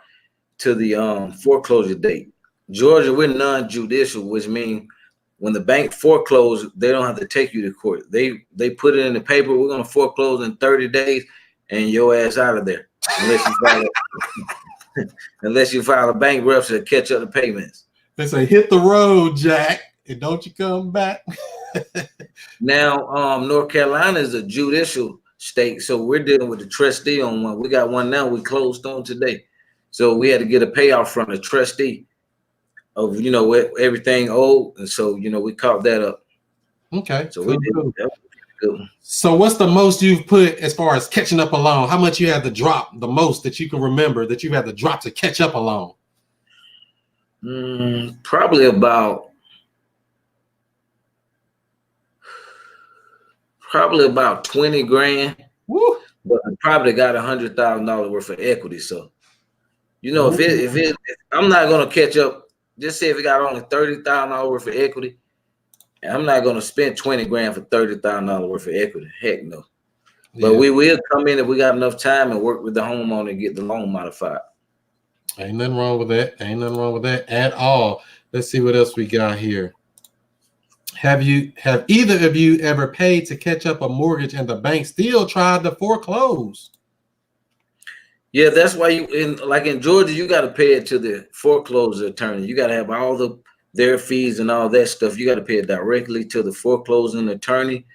to the foreclosure date. Georgia, we're non-judicial, which means when the bank forecloses, they don't have to take you to court. They put it in the paper. We're gonna foreclose in 30 days, and your ass out of there unless you file a bankruptcy to catch up the payments. They say hit the road, Jack, and don't you come back. Now, North Carolina is a judicial state, so we're dealing with the trustee on one. We got one now. We closed on today, so we had to get a payoff from the trustee of everything owed, and so we caught that up. Okay, so we did that. Good. So what's the most you've put as far as catching up a loan? How much you had to drop, the most that you can remember that you had to drop to catch up a loan? Probably about 20 grand. Woo. But I probably got $100,000 worth of equity. So, if I'm not gonna catch up. Just say if it got only $30,000 worth of equity, and I'm not gonna spend 20 grand for $30,000 worth of equity. Heck no. But we will come in if we got enough time and work with the homeowner and get the loan modified. Ain't nothing wrong with that. Ain't nothing wrong with that at all. Let's see what else we got here. Have either of you ever paid to catch up a mortgage and the bank still tried to foreclose? Yeah, that's why in Georgia, you got to pay it to the foreclosure attorney. You got to have all their fees and all that stuff. You got to pay it directly to the foreclosing attorney.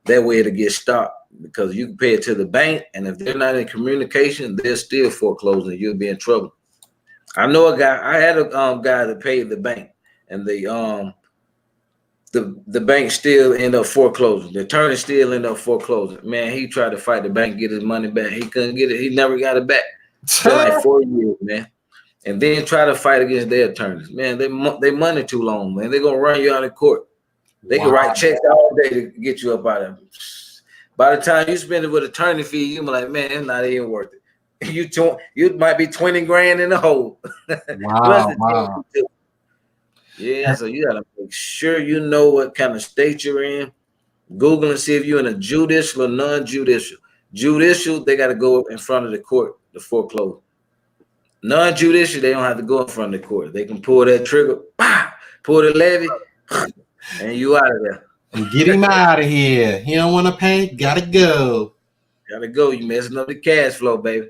That way it'll get stopped, because you can pay it to the bank, and if they're not in communication, they're still foreclosing. You'll be in trouble. I know a guy. I had a guy that paid the bank, and the bank still ended up foreclosing. The attorney still ended up foreclosing. Man, he tried to fight the bank, get his money back. He couldn't get it. He never got it back. For like 4 years, man. And then try to fight against their attorneys. Man, they money too long, man. They're gonna run you out of court. They can write checks all day to get you up out of it. By the time you spend it with attorney fee, you be like, man, it's not even worth it. You might be 20 grand in the hole. Wow. Yeah, so you gotta make sure you know what kind of state you're in. Google and see if you're in a judicial or non-judicial. Judicial, they got to go in front of the court to foreclose. Non-judicial, they don't have to go in front of the court. They can pull that trigger, pull the levy, and you out of there. And get him out of here. He don't want to pay. Gotta go. Gotta go. You messing up the cash flow, baby.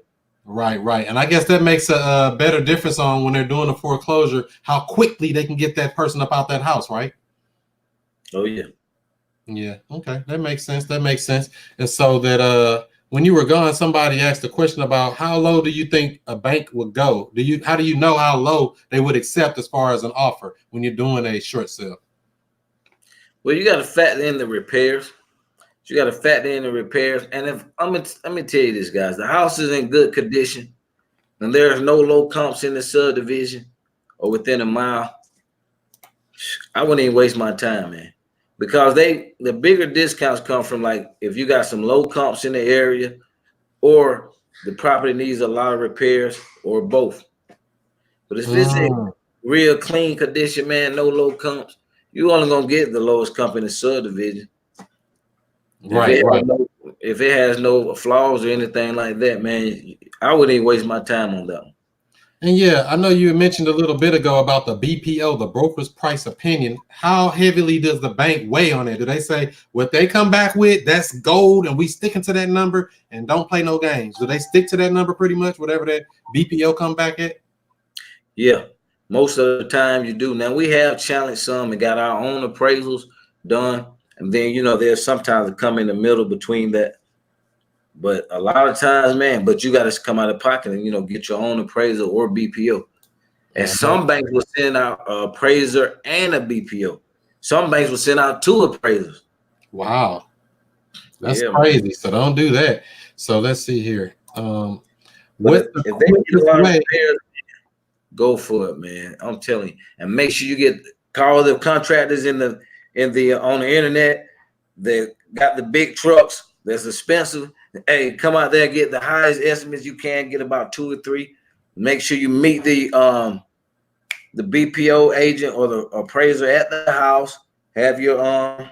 Right. And I guess that makes a better difference on when they're doing a foreclosure, how quickly they can get that person up out that house, right? Oh, yeah. Yeah. Okay. That makes sense. And so that when you were gone, somebody asked a question about how low do you think a bank would go? How do you know how low they would accept as far as an offer when you're doing a short sale? Well, you got to factor in the repairs. And if let me tell you this, guys, the house is in good condition, and there's no low comps in the subdivision or within a mile, I wouldn't even waste my time, man. Because the bigger discounts come from, like, if you got some low comps in the area, or the property needs a lot of repairs, or both. But if it's in real clean condition, man, no low comps, you only gonna get the lowest comp in the subdivision. Right. If it has no flaws or anything like that, man, I wouldn't even waste my time on that one. And yeah, I know you mentioned a little bit ago about the BPO, the broker's price opinion. How heavily does the bank weigh on it? Do they say what they come back with, that's gold, and we sticking to that number and don't play no games? Do they stick to that number pretty much, whatever that BPO come back at? Yeah, most of the time you do. Now, we have challenged some and got our own appraisals done. And then, there's sometimes it come in the middle between that. But a lot of times, man, but you got to come out of pocket and, get your own appraisal or BPO. And some banks will send out an appraiser and a BPO. Some banks will send out 2 appraisers. Wow. That's crazy. Man. So don't do that. So let's see here. If they get a lot of repairs, go for it, man. I'm telling you. And make sure you call the contractors on the internet. They got the big trucks. that's expensive. Hey, come out there, get the highest estimates you can, get about 2 or 3. Make sure you meet the BPO agent or the appraiser at the house. Have your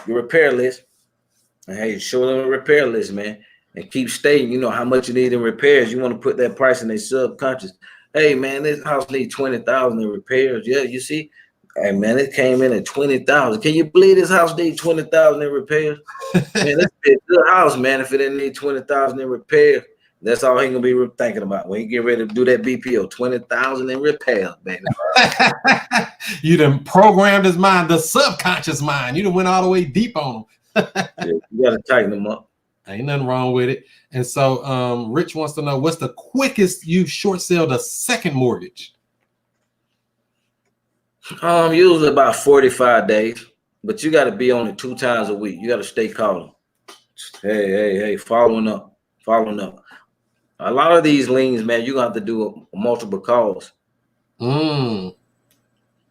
repair list. And hey, show them a repair list, man. And keep stating, you know, how much you need in repairs. You want to put that price in their subconscious. Hey, man, this house needs 20,000 in repairs. Yeah, you see? Hey, man, it came in at 20,000. Can you believe this house needs 20,000 in repairs? Man, this be a good house, man. If it didn't need 20,000 in repairs, that's all he gonna be thinking about when he get ready to do that BPO. 20,000 in repairs, baby. You done programmed his mind, the subconscious mind. You done went all the way deep on him. Yeah, you gotta tighten them up. Ain't nothing wrong with it. And so Rich wants to know, what's the quickest you short sell the second mortgage? Usually about 45 days, but you got to be on it 2 times a week. You got to stay calling. Hey, following up. A lot of these liens, man, you're gonna have to do multiple calls. Really?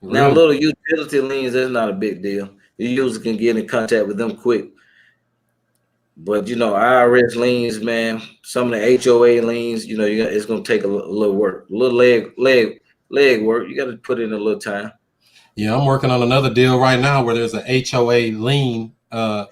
Now, little utility liens, that's not a big deal. You usually can get in contact with them quick. But you know, IRS liens, man, some of the HOA liens, you know, it's gonna take a little work, a little leg work. You got to put in a little time. Yeah, I'm working on another deal right now where there's a HOA lien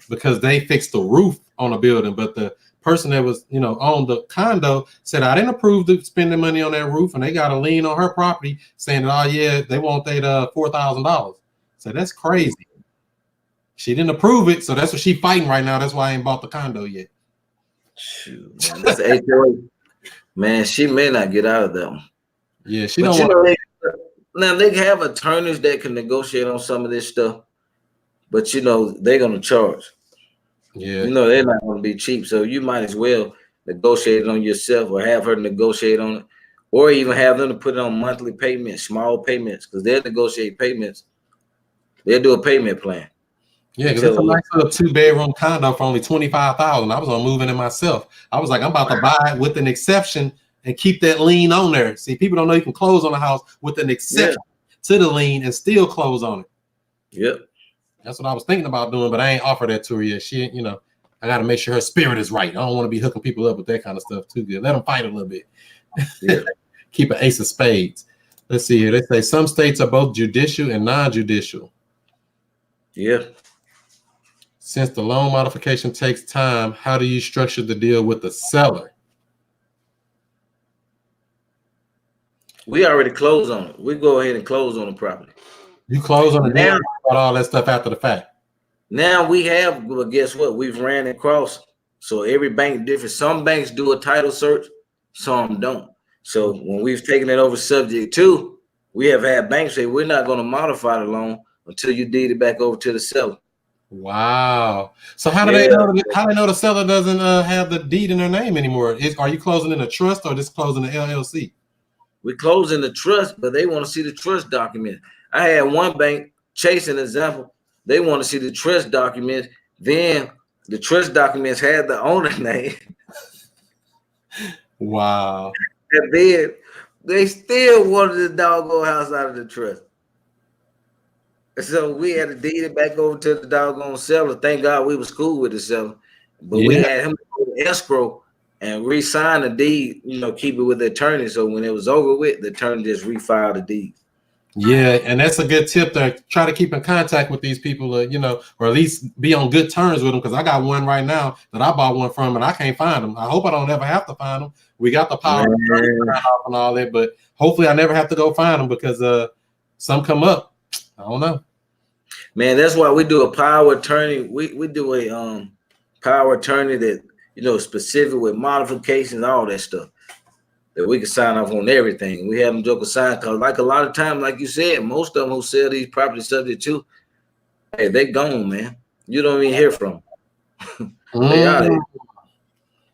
because they fixed the roof on a building, but the person that was, you know, on the condo said I didn't approve the spending money on that roof, and they got a lien on her property saying that, oh yeah, they want that $4,000. So that's crazy. She didn't approve it, so that's what she's fighting right now. That's why I ain't bought the condo yet. Shoot, man, that's HOA. Man, she may not get out of that one. Yeah, she but don't want. Now they have attorneys that can negotiate on some of this stuff, but you know they're gonna charge. Yeah, you know they're not gonna be cheap, so you might as well negotiate it on yourself, or have her negotiate on it, or even have them to put it on monthly payments, small payments, because they'll negotiate payments. They'll do a payment plan. Yeah, because it's a nice little 2-bedroom condo for only $25,000. I was gonna move in it myself. I was like, I'm about to buy it with an exception and keep that lien on there. See, people don't know you can close on a house with an exception to the lien and still close on it. Yep. That's what I was thinking about doing, but I ain't offered that to her yet. She, you know, I got to make sure her spirit is right. I don't want to be hooking people up with that kind of stuff too good. Let them fight a little bit. Yeah. Keep an ace of spades. Let's see here. They say some states are both judicial and non-judicial. Yeah. Since the loan modification takes time, how do you structure the deal with the seller? We already closed on it. We go ahead and close on the property. You close on the deal, about all that stuff after the fact. Now we have, well, guess what? We've ran across. So every bank different. Some banks do a title search, some don't. So when we've taken it over subject to, we have had banks say we're not going to modify the loan until you deed it back over to the seller. Wow. So how do they know? How do they know the seller doesn't have the deed in their name anymore? Are you closing in a trust or just closing an LLC? We close in the trust, but they want to see the trust document. I had one bank, Chase, an example. They want to see the trust documents. Then the trust documents had the owner's name. Wow. And then they still wanted the doggone house out of the trust. So we had to deed it back over to the doggone seller. Thank God we was cool with the seller. But we had him go to escrow and re-sign the deed, you know, keep it with the attorney. So when it was over with, the attorney just refiled the deed. Yeah, and that's a good tip to try to keep in contact with these people, you know, or at least be on good terms with them. Because I got one right now that I bought one from, and I can't find them. I hope I don't ever have to find them. We got the power of attorney and all that, but hopefully I never have to go find them because some come up. I don't know. Man, that's why we do a power attorney. We do a power attorney that, you know, specific with modifications, all that stuff. That we can sign off on everything. We have them joke sign because, like a lot of times, like you said, most of them who sell these properties subject to, hey, they gone, man. You don't even hear from them. They out of here.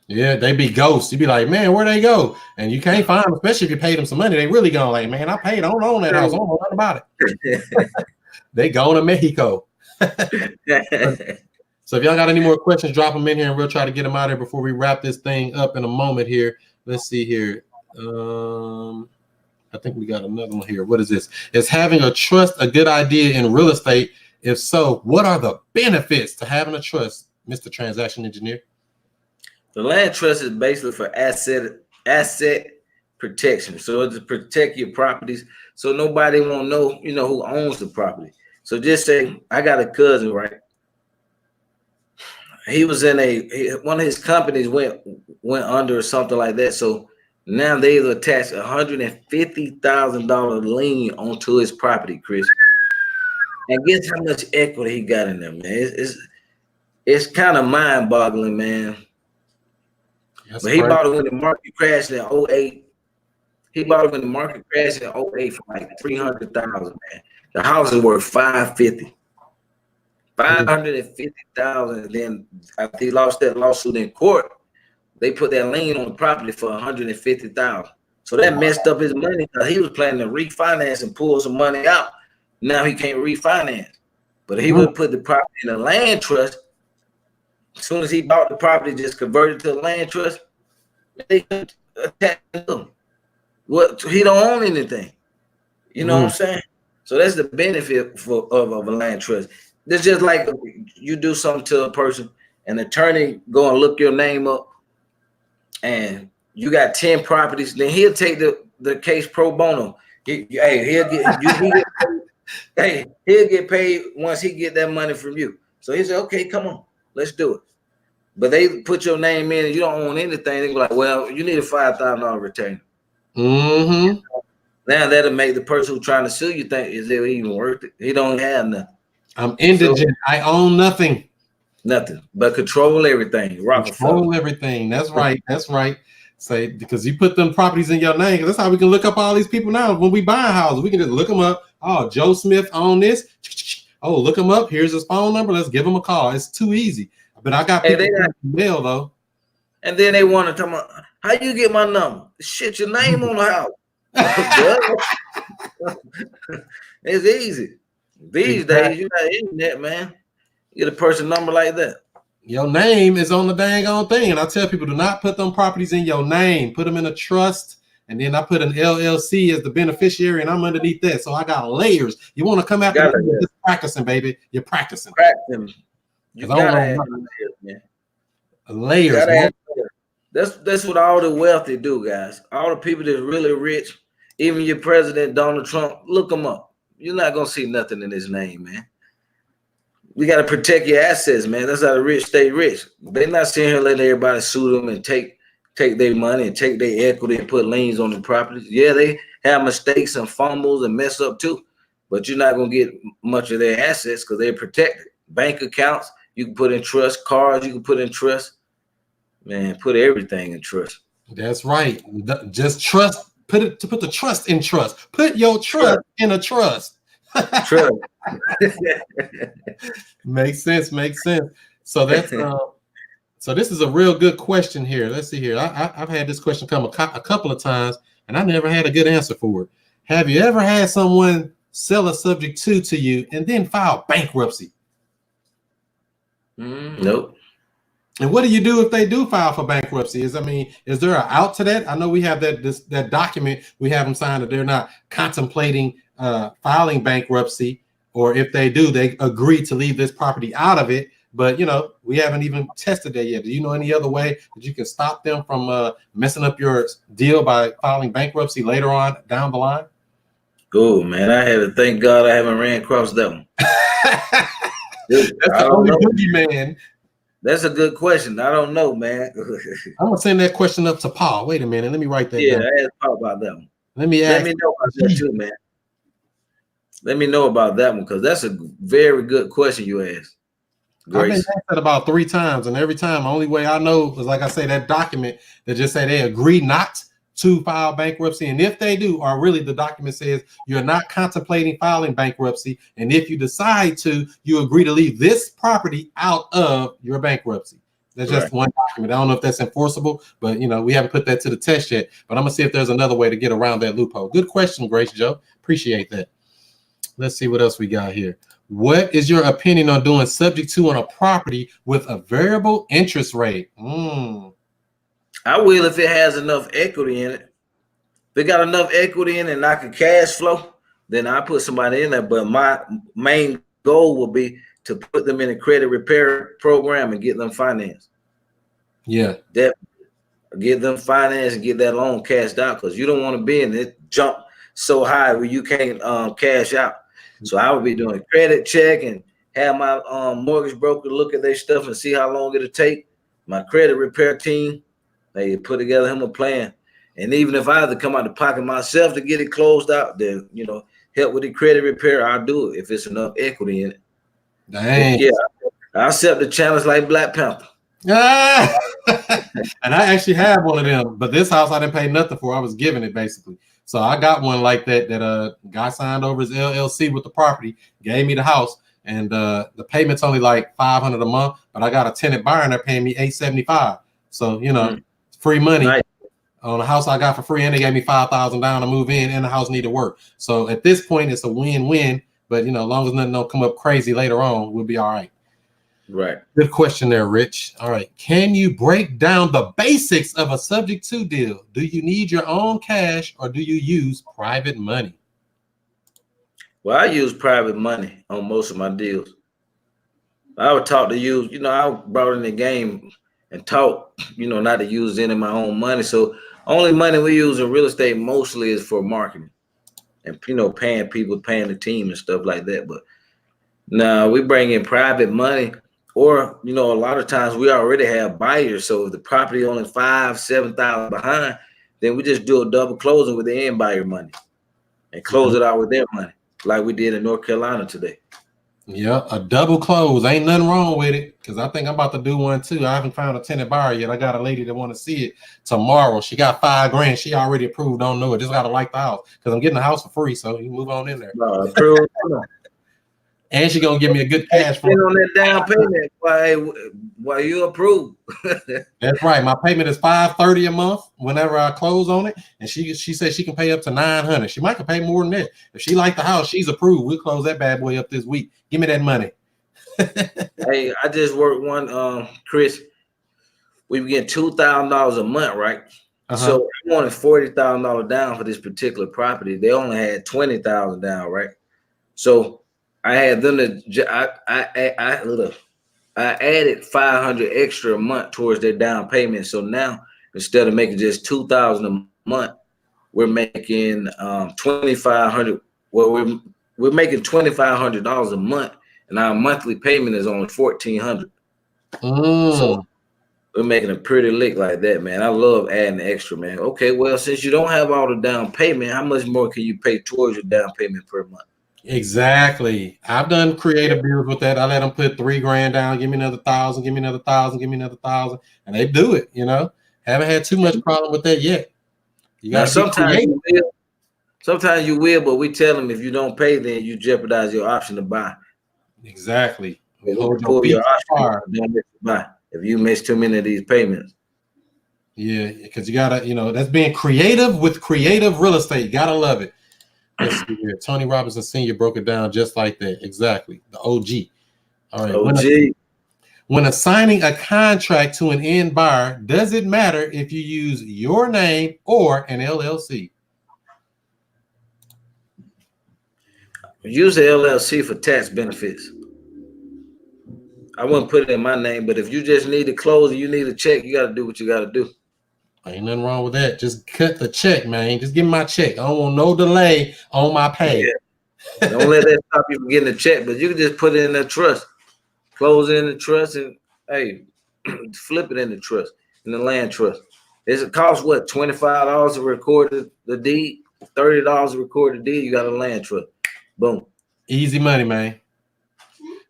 Yeah, they be ghosts. You be like, man, where they go? And you can't find them, especially if you paid them some money. They really gone. Like, man, I paid. I don't own that house. I don't know nothing about it. They gone to Mexico. So if y'all got any more questions, drop them in here, and we'll try to get them out here before we wrap this thing up in a moment here. Let's see here. I think we got another one here. What is this? Is having a trust a good idea in real estate? If so, what are the benefits to having a trust Mr. Transaction Engineer? The land trust is basically for asset protection. So it's to protect your properties, so nobody won't know, who owns the property. So just say I got a cousin, right? He was in one of his companies went under or something like that. So now they've attached $150,000 lien onto his property, Chris. And guess how much equity he got in there, man? It's kind of mind-boggling, man. But he bought it when the market crashed in 08. He bought it when the market crashed in 08 for like $300,000, man. The house is worth $550,000. $550,000. Then after he lost that lawsuit in court, they put that lien on the property for $150,000. So that messed up his money because he was planning to refinance and pull some money out. Now he can't refinance. But he would put the property in a land trust. As soon as he bought the property, just converted to a land trust, they could attack him. What, he don't own anything. You know what I'm saying? So that's the benefit of a land trust. It's just like you do something to a person, an attorney go and look your name up, and you got 10 properties, then he'll take the case pro bono. He'll get paid once he get that money from you. So he said, okay, come on, let's do it. But they put your name in and you don't own anything. They go like, well, you need a $5,000 retainer. Mm-hmm. Now that'll make the person who's trying to sue you think, is it even worth it? He don't have nothing. I'm indigent. So, I own nothing. Nothing. But control everything. Control everything. That's right. That's right. Say, because you put them properties in your name, because that's how we can look up all these people now. When we buy a house, we can just look them up. Oh, Joe Smith own this. Oh, look him up. Here's his phone number. Let's give him a call. It's too easy. But I got people mail though. And then they want to tell me, how you get my number? Shit, your name on the house. It's easy. These days, you got internet, man. You get a person number like that. Your name is on the dang on thing. And I tell people, do not put them properties in your name. Put them in a trust. And then I put an LLC as the beneficiary, and I'm underneath that. So I got layers. You want to come after me? Just practicing, baby. You're practicing. You gotta have layers. That's what all the wealthy do, guys. All the people that's really rich, even your president Donald Trump, look them up. You're not gonna see nothing in his name, man. We gotta protect your assets, man. That's how the rich stay rich. They're not sitting here letting everybody sue them and take their money and take their equity and put liens on the properties. Yeah, they have mistakes and fumbles and mess up too, but you're not gonna get much of their assets because they're protected. Bank accounts you can put in trust, cars you can put in trust. Man, put everything in trust. That's right. Just trust. Put the trust in trust. Put your trust in a trust. Trust. Makes sense. Makes sense. So that's so this is a real good question here. Let's see here. I've had this question come a couple of times, and I never had a good answer for it. Have you ever had someone sell a subject to you and then file bankruptcy? Nope. And what do you do if they do file for bankruptcy? Is there an out to that? I know we have that document we have them sign that they're not contemplating filing bankruptcy, or if they do, they agree to leave this property out of it. But we haven't even tested that yet. Do you know any other way that you can stop them from messing up your deal by filing bankruptcy later on down the line? Oh man, I had to thank God I haven't ran across that one. That's the only boogeyman. That's a good question. I don't know, man. I'm gonna send that question up to Paul. Wait a minute, let me write that down. I asked Paul about that one. Let me know about that too, man. Let me know about that one, because that's a very good question you asked. Grace. I've been asked that about 3 times, and every time, the only way I know is, like I say, that document that just say they agree not to file bankruptcy, and if they do, or really the document says you're not contemplating filing bankruptcy, and if you decide to, you agree to leave this property out of your bankruptcy. That's just one document. I don't know if that's enforceable, but we haven't put that to the test yet. But I'm gonna see if there's another way to get around that loophole. Good question, Grace Joe. Appreciate that. Let's see what else we got here. What is your opinion on doing subject to on a property with a variable interest rate? I will if it has enough equity in it. If it got enough equity in it and I can cash flow, then I put somebody in there. But my main goal will be to put them in a credit repair program and get them financed. Yeah. That get them financed and get that loan cashed out, because you don't want to be in it jump so high where you can't cash out. So I would be doing a credit check and have my mortgage broker look at their stuff and see how long it'll take. My credit repair team, they put together him a plan. And even if I had to come out of pocket myself to get it closed out, then, you know, help with the credit repair, I'll do it if it's enough equity in it. Dang. Yeah, I accept the challenge like Black Panther. Ah! And I actually have one of them, but this house I didn't pay nothing for. I was giving it basically. So I got one like that guy signed over his LLC with the property, gave me the house, and the payment's only like $500 a month, but I got a tenant buyer and they're paying me $875. So, you know, it's free money. Nice. On a house I got for free, and they gave me $5,000 down to move in, and the house needed work. So at this point, it's a win-win. But you know, as long as nothing don't come up crazy later on, we'll be all right. Right. Good question there, Rich. All right. Can you break down the basics of a subject to deal? Do you need your own cash or do you use private money? Well, I use private money on most of my deals. I would talk to you, you know, I brought in the game and taught, you know, not to use any of my own money. So only money we use in real estate mostly is for marketing and, you know, paying people, paying the team and stuff like that. But now we bring in private money, or, you know, a lot of times we already have buyers. So if the property only 5,000-7,000 behind, then we just do a double closing with the end buyer money and close it out with their money, like we did in North Carolina today. Yeah, a double close. Ain't nothing wrong with it, because I think I'm about to do one too. I haven't found a tenant buyer yet. I got a lady that want to see it tomorrow. She got $5,000. She already approved. Don't know it. Just got to like the house, because I'm getting the house for free. So you move on in there. Approved. And she gonna give me a good cash for on that down payment. Why you approve? That's right. My payment is $530 a month whenever I close on it, and she said she can pay up to $900. She might can pay more than that. If she like the house, she's approved. We'll close that bad boy up this week. Give me that money. Hey, I just worked one, Chris. We get $2,000 a month, right? So I wanted $40,000 down for this particular property. They only had $20,000 down, right? So I had them to I added $500 extra a month towards their down payment. So now instead of making just $2,000 a month, we're making $2,500. Well, we're making $2,500 a month, and our monthly payment is only $1,400. So we're making a pretty lick like that, man. I love adding the extra, man. Okay, well, since you don't have all the down payment, how much more can you pay towards your down payment per month? Exactly. I've done creative deals with that. I let them put $3,000 down, give me another 1,000, give me another 1,000, give me another 1,000, and they do it. You know, haven't had too much problem with that yet. You got sometimes you will, but we tell them if you don't pay, then you jeopardize your option to buy. Exactly. We hold your option. Don't miss buy if you miss too many of these payments. Yeah, because you gotta, you know, that's being creative with creative real estate. You gotta love it. Let's see here. Tony Robinson Sr. broke it down just like that. Exactly. The OG. All right. OG. When assigning a contract to an end buyer, does it matter if you use your name or an LLC? Use the LLC for tax benefits. I wouldn't put it in my name, but if you just need to close and you need a check, you got to do what you got to do. Ain't nothing wrong with that. Just cut the check, man. Just give me my check. I don't want no delay on my pay. Yeah. Don't let that stop you from getting a check, but you can just put it in the trust, close it in the trust, and hey, flip it in the trust, in the land trust. It costs what, $25 to record the deed, $30 to record the deed. You got a land trust. Boom. Easy money, man.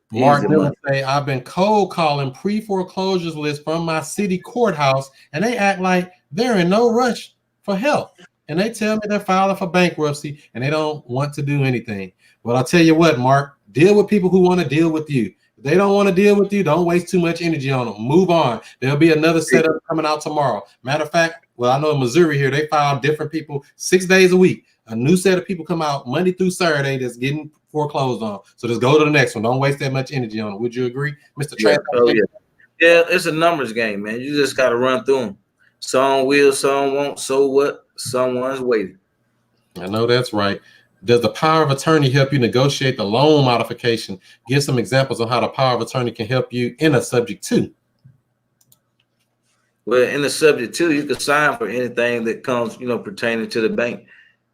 Mark Dillon say, I've been cold calling pre-foreclosures list from my city courthouse, and they act like they're in no rush for help. And they tell me they're filing for bankruptcy and they don't want to do anything. Well, I'll tell you what, Mark, deal with people who want to deal with you. If they don't want to deal with you, don't waste too much energy on them. Move on. There'll be another setup coming out tomorrow. Matter of fact, well, I know in Missouri here, they file different people 6 days a week. A new set of people come out Monday through Saturday that's getting foreclosed on. So just go to the next one. Don't waste that much energy on it. Would you agree, Mr. Trent? Yeah, it's a numbers game, man. You just got to run through them. Some will, some won't. So what? Someone's waiting. I know that's right. Does the power of attorney help you negotiate the loan modification? Give some examples on how the power of attorney can help you in a subject to. Well, in the subject to, you can sign for anything that comes, pertaining to the bank.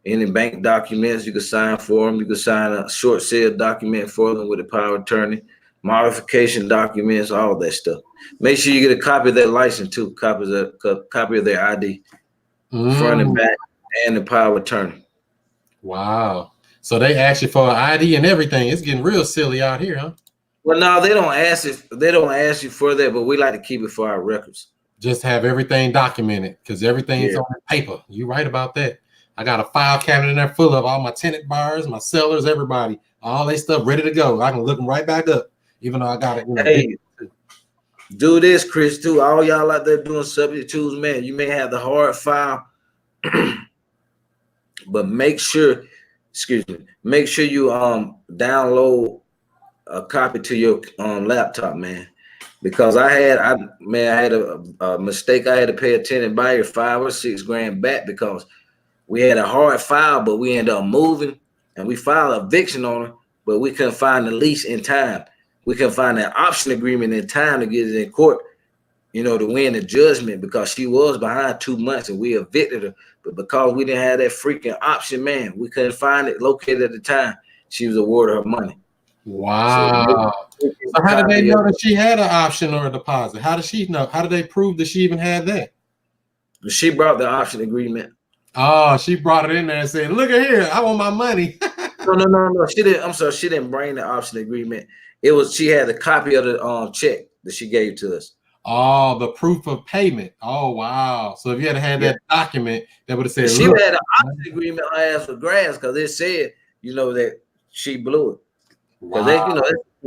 Any bank documents, you can sign for them. You can sign a short sale document for them with the power of attorney, modification documents, all that stuff. Make sure you get a copy of their license too, copy of their ID, front and back, and the power of attorney. Wow. So they ask you for an ID and everything. It's getting real silly out here, huh? Well, no, they don't ask you for that, but we like to keep it for our records. Just have everything documented because everything's on paper. You're right about that. I got a file cabinet in there full of all my tenant bars, my sellers, everybody, all their stuff ready to go. I can look them right back up, even though I got it. Hey, do this, Chris, too. All y'all out there doing subject twos, man. You may have the hard file, but make sure you download a copy to your laptop, man. Because I had a mistake. I had to pay a tenant buyer $5 or $6 grand back because we had a hard file, but we ended up moving and we filed eviction on her, but we couldn't find the lease in time. We couldn't find an option agreement in time to get it in court, to win the judgment because she was behind 2 months and we evicted her. But because we didn't have that freaking option, man, we couldn't find it located at the time. She was awarded her money. Wow. So how did they know that she had an option or a deposit? How did she know? How did they prove that she even had that? She brought the option agreement. Oh, she brought it in there and said, look at here, I want my money. No. She didn't. I'm sorry, she didn't bring the option agreement. She had a copy of the check that she gave to us. Oh, the proof of payment. Oh, wow. So if you had that document, that would have said she had an option agreement on ass for grass because it said, that she blew it. Because they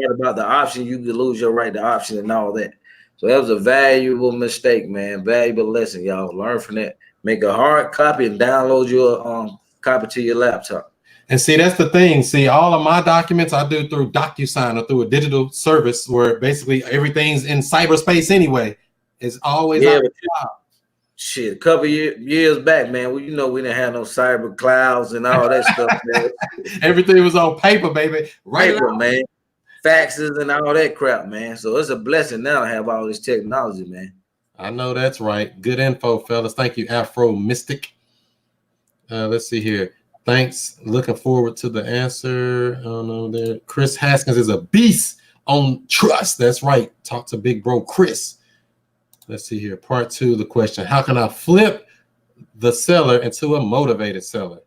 about the option, you could lose your right to option and all that. So that was a valuable mistake, man. Valuable lesson, y'all. Learn from that. Make a hard copy and download your copy to your laptop. And see, that's the thing. See, all of my documents I do through DocuSign or through a digital service where basically everything's in cyberspace anyway. It's always out of the cloud. Shit, a couple years back, man, we didn't have no cyber clouds and all that stuff, man. Everything was on paper, baby. Paper, man. Faxes and all that crap, man. So it's a blessing now to have all this technology, man. I know that's right. Good info, fellas. Thank you, Afro Mystic. Let's see here. Thanks. Looking forward to the answer. Oh no, there. Chris Haskins is a beast on trust. That's right. Talk to big bro Chris. Let's see here. Part 2 of the question. How can I flip the seller into a motivated seller?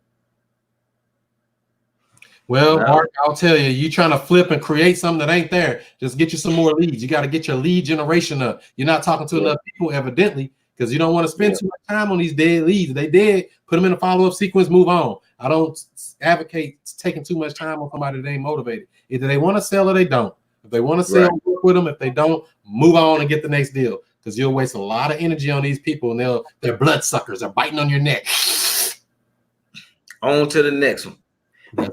Well, Mark, I'll tell you, you trying to flip and create something that ain't there. Just get you some more leads. You got to get your lead generation up. You're not talking to enough people, evidently, because you don't want to spend too much time on these dead leads. They dead, put them in a follow-up sequence, move on. I don't advocate taking too much time on somebody that ain't motivated. Either they want to sell or they don't. If they want to sell, work with them. If they don't, move on and get the next deal. Because you'll waste a lot of energy on these people, and they're bloodsuckers. They're biting on your neck. On to the next one.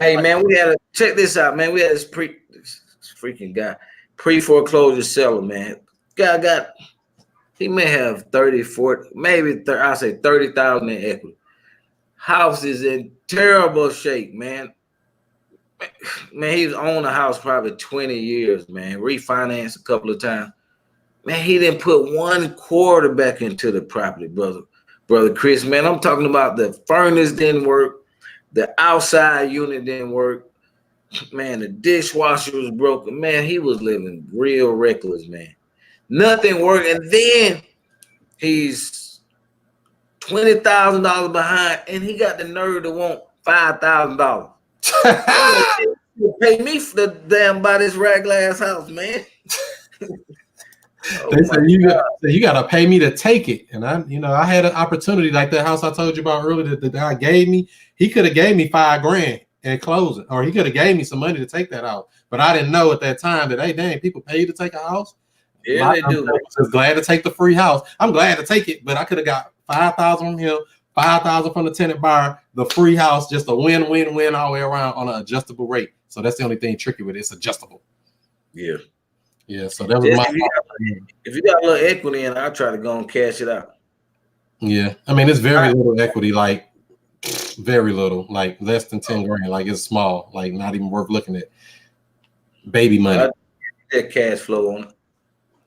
Hey, man, check this out, man. We had this freaking guy, pre-foreclosure seller, man. He may have 30, 40, maybe I'll say 30,000 in equity. House is in terrible shape, man. Man, he was on the house probably 20 years, man. Refinanced a couple of times. Man, he didn't put one quarter back into the property, brother Chris. Man, I'm talking about the furnace didn't work. The outside unit didn't work. Man, the dishwasher was broken. Man, he was living real reckless, man. Nothing worked. And then he's $20,000 behind, and he got the nerve to want $5,000. Pay me for the damn buy this rag ass house, man. They say you got to pay me to take it, and I had an opportunity like that house I told you about earlier that the guy gave me. He could have gave me $5 grand and close it, or he could have gave me some money to take that out. But I didn't know at that time that, hey, dang, people pay you to take a house. Yeah, they do. I was glad to take the free house. I'm glad to take it, but I could have got $5,000 from him, $5,000 from the tenant buyer, the free house, just a win-win-win all the way around on an adjustable rate. So that's the only thing tricky with it. It's adjustable. Yeah. Yeah, so that was if you got a little equity in, I'll try to go and cash it out. Yeah, I mean, it's very little equity, like Very little, like less than 10 grand. Like it's small, like not even worth looking at. Baby money. That cash flow on it.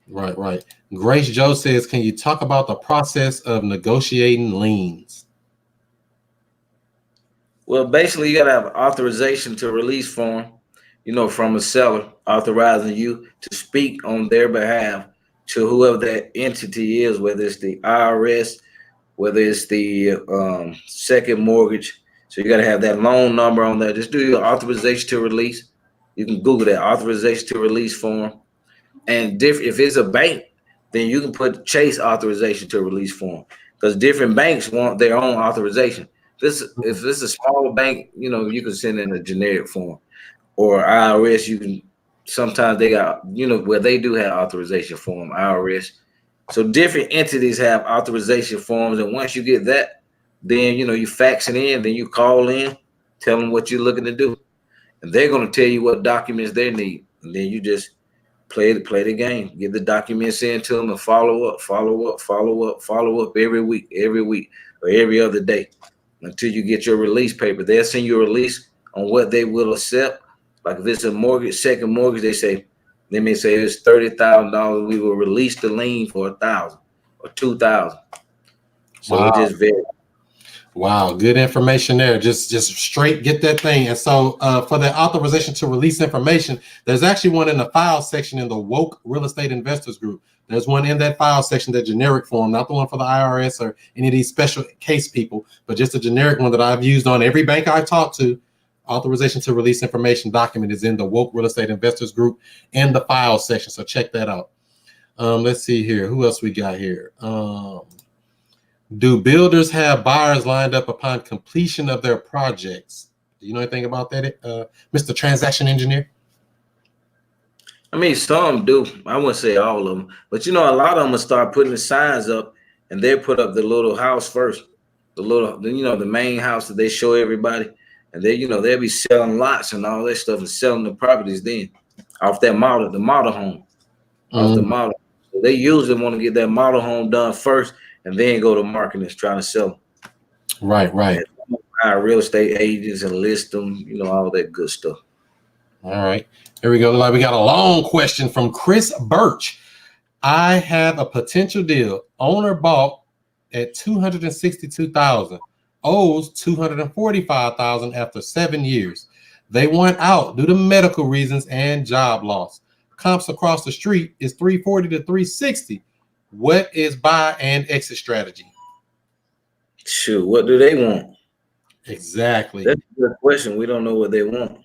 Right, right. Grace Joe says, can you talk about the process of negotiating liens? Well, basically, you got to have authorization to release form, from a seller authorizing you to speak on their behalf to whoever that entity is, whether it's the IRS, whether it's the second mortgage. So you got to have that loan number on there. Just do your authorization to release. You can Google that authorization to release form. And if it's a bank, then you can put Chase authorization to release form, because different banks want their own authorization. If this is a smaller bank, you can send in a generic form, or IRS. You can sometimes they got where they do have authorization form, IRS. So different entities have authorization forms, and once you get that, then you fax it in, then you call in, tell them what you're looking to do, and they're going to tell you what documents they need, and then you just play the game, get the documents in to them, and follow up every week, or every other day until you get your release paper. They'll send you a release on what they will accept. Like if it's a mortgage, second mortgage, they may say it's $30,000. We will release the lien for $1,000 or $2,000. So Wow. it just varies. Wow, good information there. Just straight get that thing. And so for the authorization to release information, there's actually one in the file section in the Woke Real Estate Investors Group. There's one in that file section, that generic form, not the one for the IRS or any of these special case people, but just a generic one that I've used on every bank I've talked to. Authorization to release information document is in the Woke Real Estate Investors Group in the file section. So check that out. Let's see here. Who else we got here? Do builders have buyers lined up upon completion of their projects? Do you know anything about that, Mr. Transaction Engineer? I mean, some do. I wouldn't say all of them, but a lot of them will start putting the signs up, and they put up the little house first, the main house that they show everybody, and they'll be selling lots and all that stuff and selling the properties then off that model, the model home, off the model. So they usually want to get that model home done first, and then go to marketing and trying to sell them. Right. And hire real estate agents and list them, all that good stuff. All right. Here we go. Like we got a long question from Chris Birch. I have a potential deal. Owner bought at $262,000, owes $245,000 after 7 years. They want out due to medical reasons and job loss. Comps across the street is 340 to 360. What is buy and exit strategy? Shoot, what do they want? Exactly. That's a good question. We don't know what they want.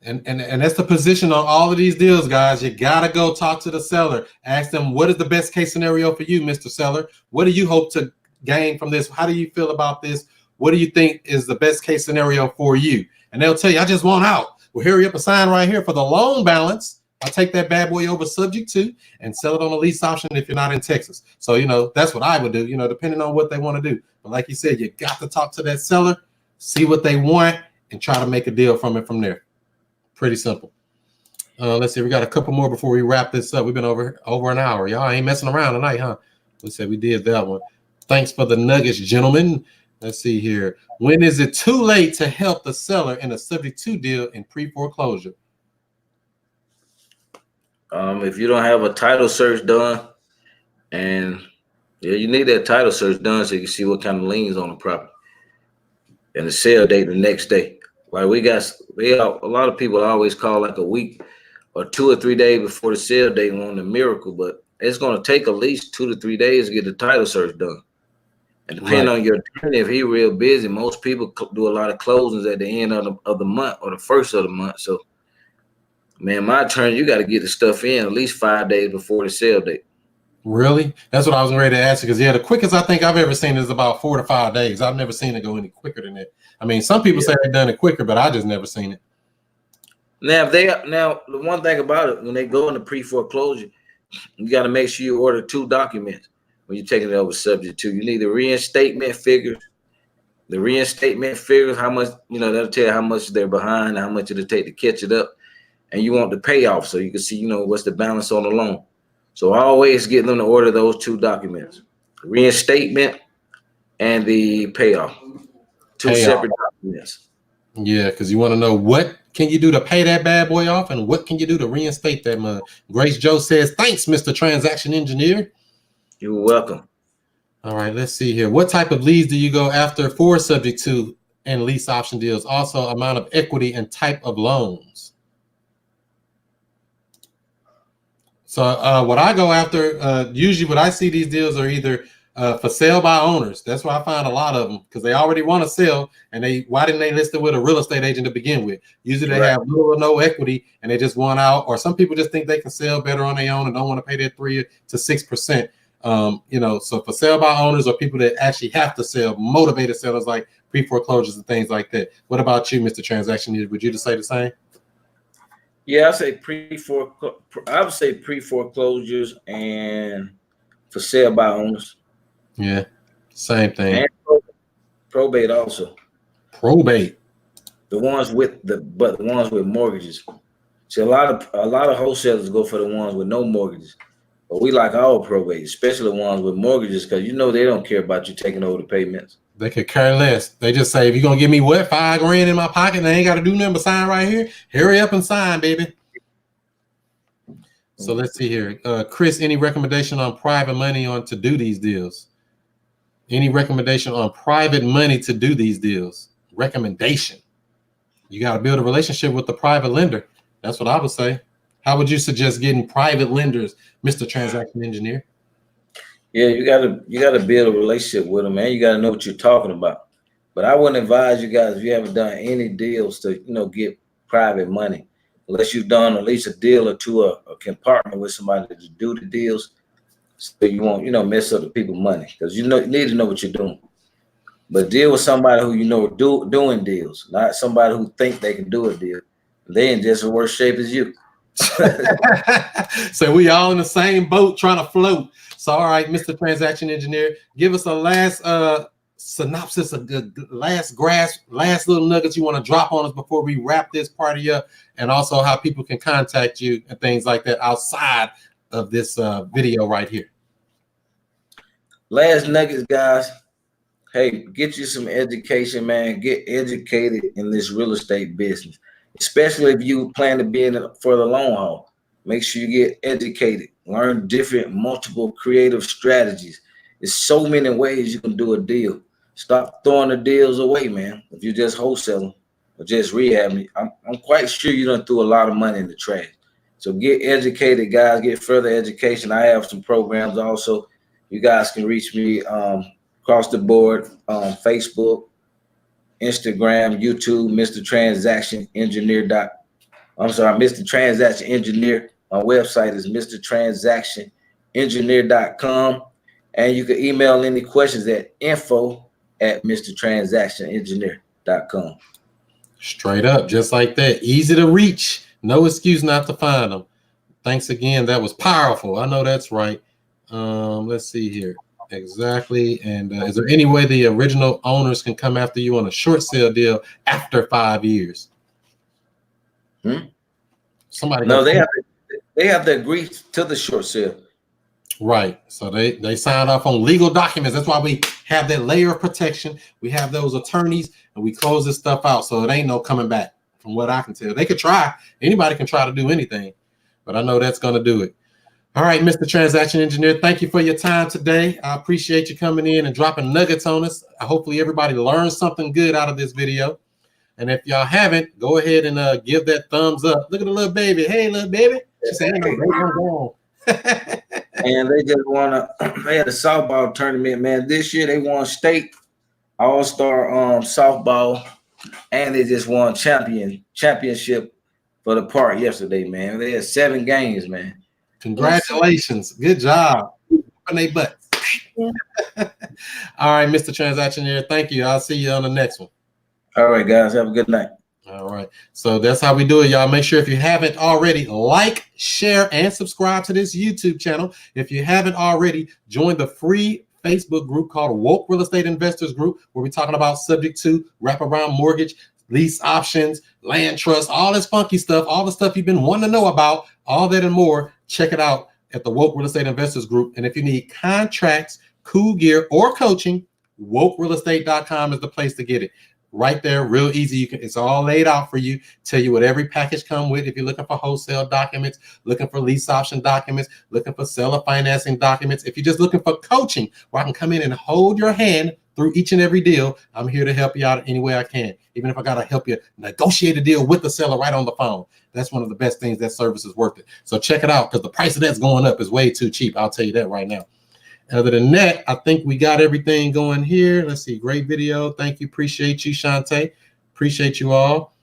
And that's the position on all of these deals, guys. You gotta go talk to the seller. Ask them, what is the best case scenario for you, Mr. Seller? What do you hope to gain from this? How do you feel about this? What do you think is the best case scenario for you? And they'll tell you, I just want out. Well, hurry up and sign right here for the loan balance. I'll take that bad boy over subject to and sell it on a lease option if you're not in Texas. So, that's what I would do, depending on what they want to do. But like you said, you got to talk to that seller, see what they want, and try to make a deal from it from there. Pretty simple. Let's see. We got a couple more before we wrap this up. We've been over an hour. Y'all ain't messing around tonight, huh? We said we did that one. Thanks for the nuggets, gentlemen. Let's see here. When is it too late to help the seller in a subject to deal in pre-foreclosure? If you don't have a title search done, and you need that title search done so you can see what kind of liens on the property, and the sale date the next day. Like a lot of people always call like a week or 2 or 3 days before the sale date on the miracle, but it's going to take at least 2 to 3 days to get the title search done. And depending on your attorney, if he's real busy, most people do a lot of closings at the end of the month or the first of the month. So, man, my attorney, you got to get the stuff in at least 5 days before the sale date. Really? That's what I was ready to ask you, because the quickest I think I've ever seen is about 4 to 5 days. I've never seen it go any quicker than that. I mean, some people say they've done it quicker, but I just never seen it. Now, the one thing about it, when they go into pre-foreclosure, you got to make sure you order 2 documents when you're taking it over subject to. You need the reinstatement figures. The reinstatement figures, how much, that'll tell you how much they're behind, how much it'll take to catch it up. And you want the payoff so you can see, what's the balance on the loan. So always get them to order those 2 documents, reinstatement and the payoff. 2 separate documents. Yes. Yeah, because you want to know what can you do to pay that bad boy off and what can you do to reinstate that money. Grace Joe says, thanks, Mr. Transaction Engineer. You're welcome. All right, let's see here. What type of leads do you go after for subject to and lease option deals? Also, amount of equity and type of loans. So what I go after, usually what I see these deals are either for sale by owners. That's where I find a lot of them because they already want to sell, and why didn't they list it with a real estate agent to begin with? Usually they have little or no equity, and they just want out. Or some people just think they can sell better on their own and don't want to pay that 3 to 6%. So for sale by owners or people that actually have to sell, motivated sellers like pre-foreclosures and things like that. What about you, Mr. Transaction? Would you just say the same? Yeah, I would say pre-foreclosures and for sale by owners. Yeah, same thing. And probate also. Probate. The ones with mortgages. See, a lot of wholesalers go for the ones with no mortgages, but we like our probate, especially the ones with mortgages, because they don't care about you taking over the payments. They could care less. They just say, if you're gonna give me what, $5 grand in my pocket, and I ain't got to do nothing but sign right here. Hurry up and sign, baby. So let's see here, Chris. Any recommendation on private money to do these deals? Any recommendation on private money to do these deals? Recommendation. You got to build a relationship with the private lender. That's what I would say. How would you suggest getting private lenders, Mr. Transaction Engineer? Yeah, you gotta build a relationship with them, man. You gotta know what you're talking about. But I wouldn't advise you guys, if you haven't done any deals, to get private money, unless you've done at least a deal or two, or can partner with somebody to do the deals, so you won't mess up the people's money, because you need to know what you're doing. But deal with somebody who doing deals, not somebody who think they can do a deal. They in just as worse shape as you. So we all in the same boat trying to float. So all right, Mr. Transaction Engineer, give us a last synopsis, a good last little nuggets you want to drop on us before we wrap this party up, and also how people can contact you and things like that outside of this video right here. Last nuggets, guys. Hey, get you some education, man. Get educated in this real estate business, especially if you plan to be in it for the long haul. Make sure you get educated. Learn multiple creative strategies. There's so many ways you can do a deal. Stop throwing the deals away, man. If you're just wholesaling or just rehabbing, I'm quite sure you done threw a lot of money in the trash. So get educated, guys. Get further education. I have some programs also. You guys can reach me across the board on Facebook, Instagram, YouTube, Mr. Transaction Engineer. Mr. Transaction Engineer. My website is mrtransactionengineer.com. And you can email any questions at info@mrtransactionengineer.com. Straight up, just like that. Easy to reach. No excuse not to find them. Thanks again. That was powerful. I know that's right. Let's see here. Exactly. And is there any way the original owners can come after you on a short sale deal after 5 years? Somebody. No, they have to agree to the short sale. Right. So they signed off on legal documents. That's why we have that layer of protection. We have those attorneys, and we close this stuff out. So it ain't no coming back, from what I can tell. They could try. Anybody can try to do anything, but I know that's going to do it. All right, Mr. Transaction Engineer, thank you for your time today. I appreciate you coming in and dropping nuggets on us. Hopefully everybody learned something good out of this video. And if y'all haven't, go ahead and give that thumbs up. Look at the little baby. Hey, little baby. She said, hey, and they just they had a softball tournament, man. This year they won state all-star softball, and they just won championship for the park yesterday, man. They had 7 games, man. Congratulations. Good job. On their butts. All right, Mr. Transaction here. Thank you. I'll see you on the next one. All right, guys. Have a good night. All right. So that's how we do it, y'all. Make sure if you haven't already, like, share, and subscribe to this YouTube channel. If you haven't already, join the free Facebook group called Woke Real Estate Investors Group, where we're talking about subject to wraparound mortgage, lease options, land trust, all this funky stuff, all the stuff you've been wanting to know about, all that and more. Check it out at the Woke Real Estate Investors Group. And if you need contracts, cool gear, or coaching, wokerealestate.com is the place to get it. right there, real easy. It's all laid out for you. Tell you what every package come with. If you're looking for wholesale documents, looking for lease option documents, looking for seller financing documents, if you're just looking for coaching where I can come in and hold your hand through each and every deal, I'm here to help you out any way I can. Even if I gotta help you negotiate a deal with the seller right on the phone. That's one of the best things. That service is worth it. So check it out, because the price of that's going up is way too cheap. I'll tell you that right now. Other than that, I think we got everything going here. Let's see, great video. Thank you, appreciate you, Shantae. Appreciate you all.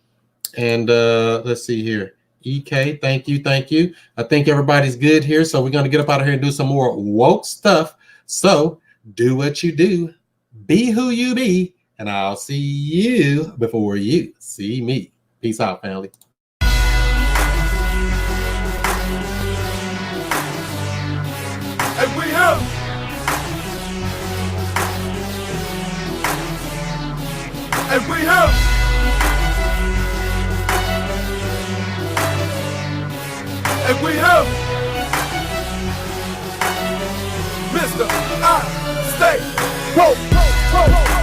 And let's see here. EK, thank you, thank you. I think everybody's good here. So we're gonna get up out of here and do some more woke stuff. So do what you do, be who you be, and I'll see you before you see me. Peace out, family. And we here. And we here. And we here. Mr. I stay woke.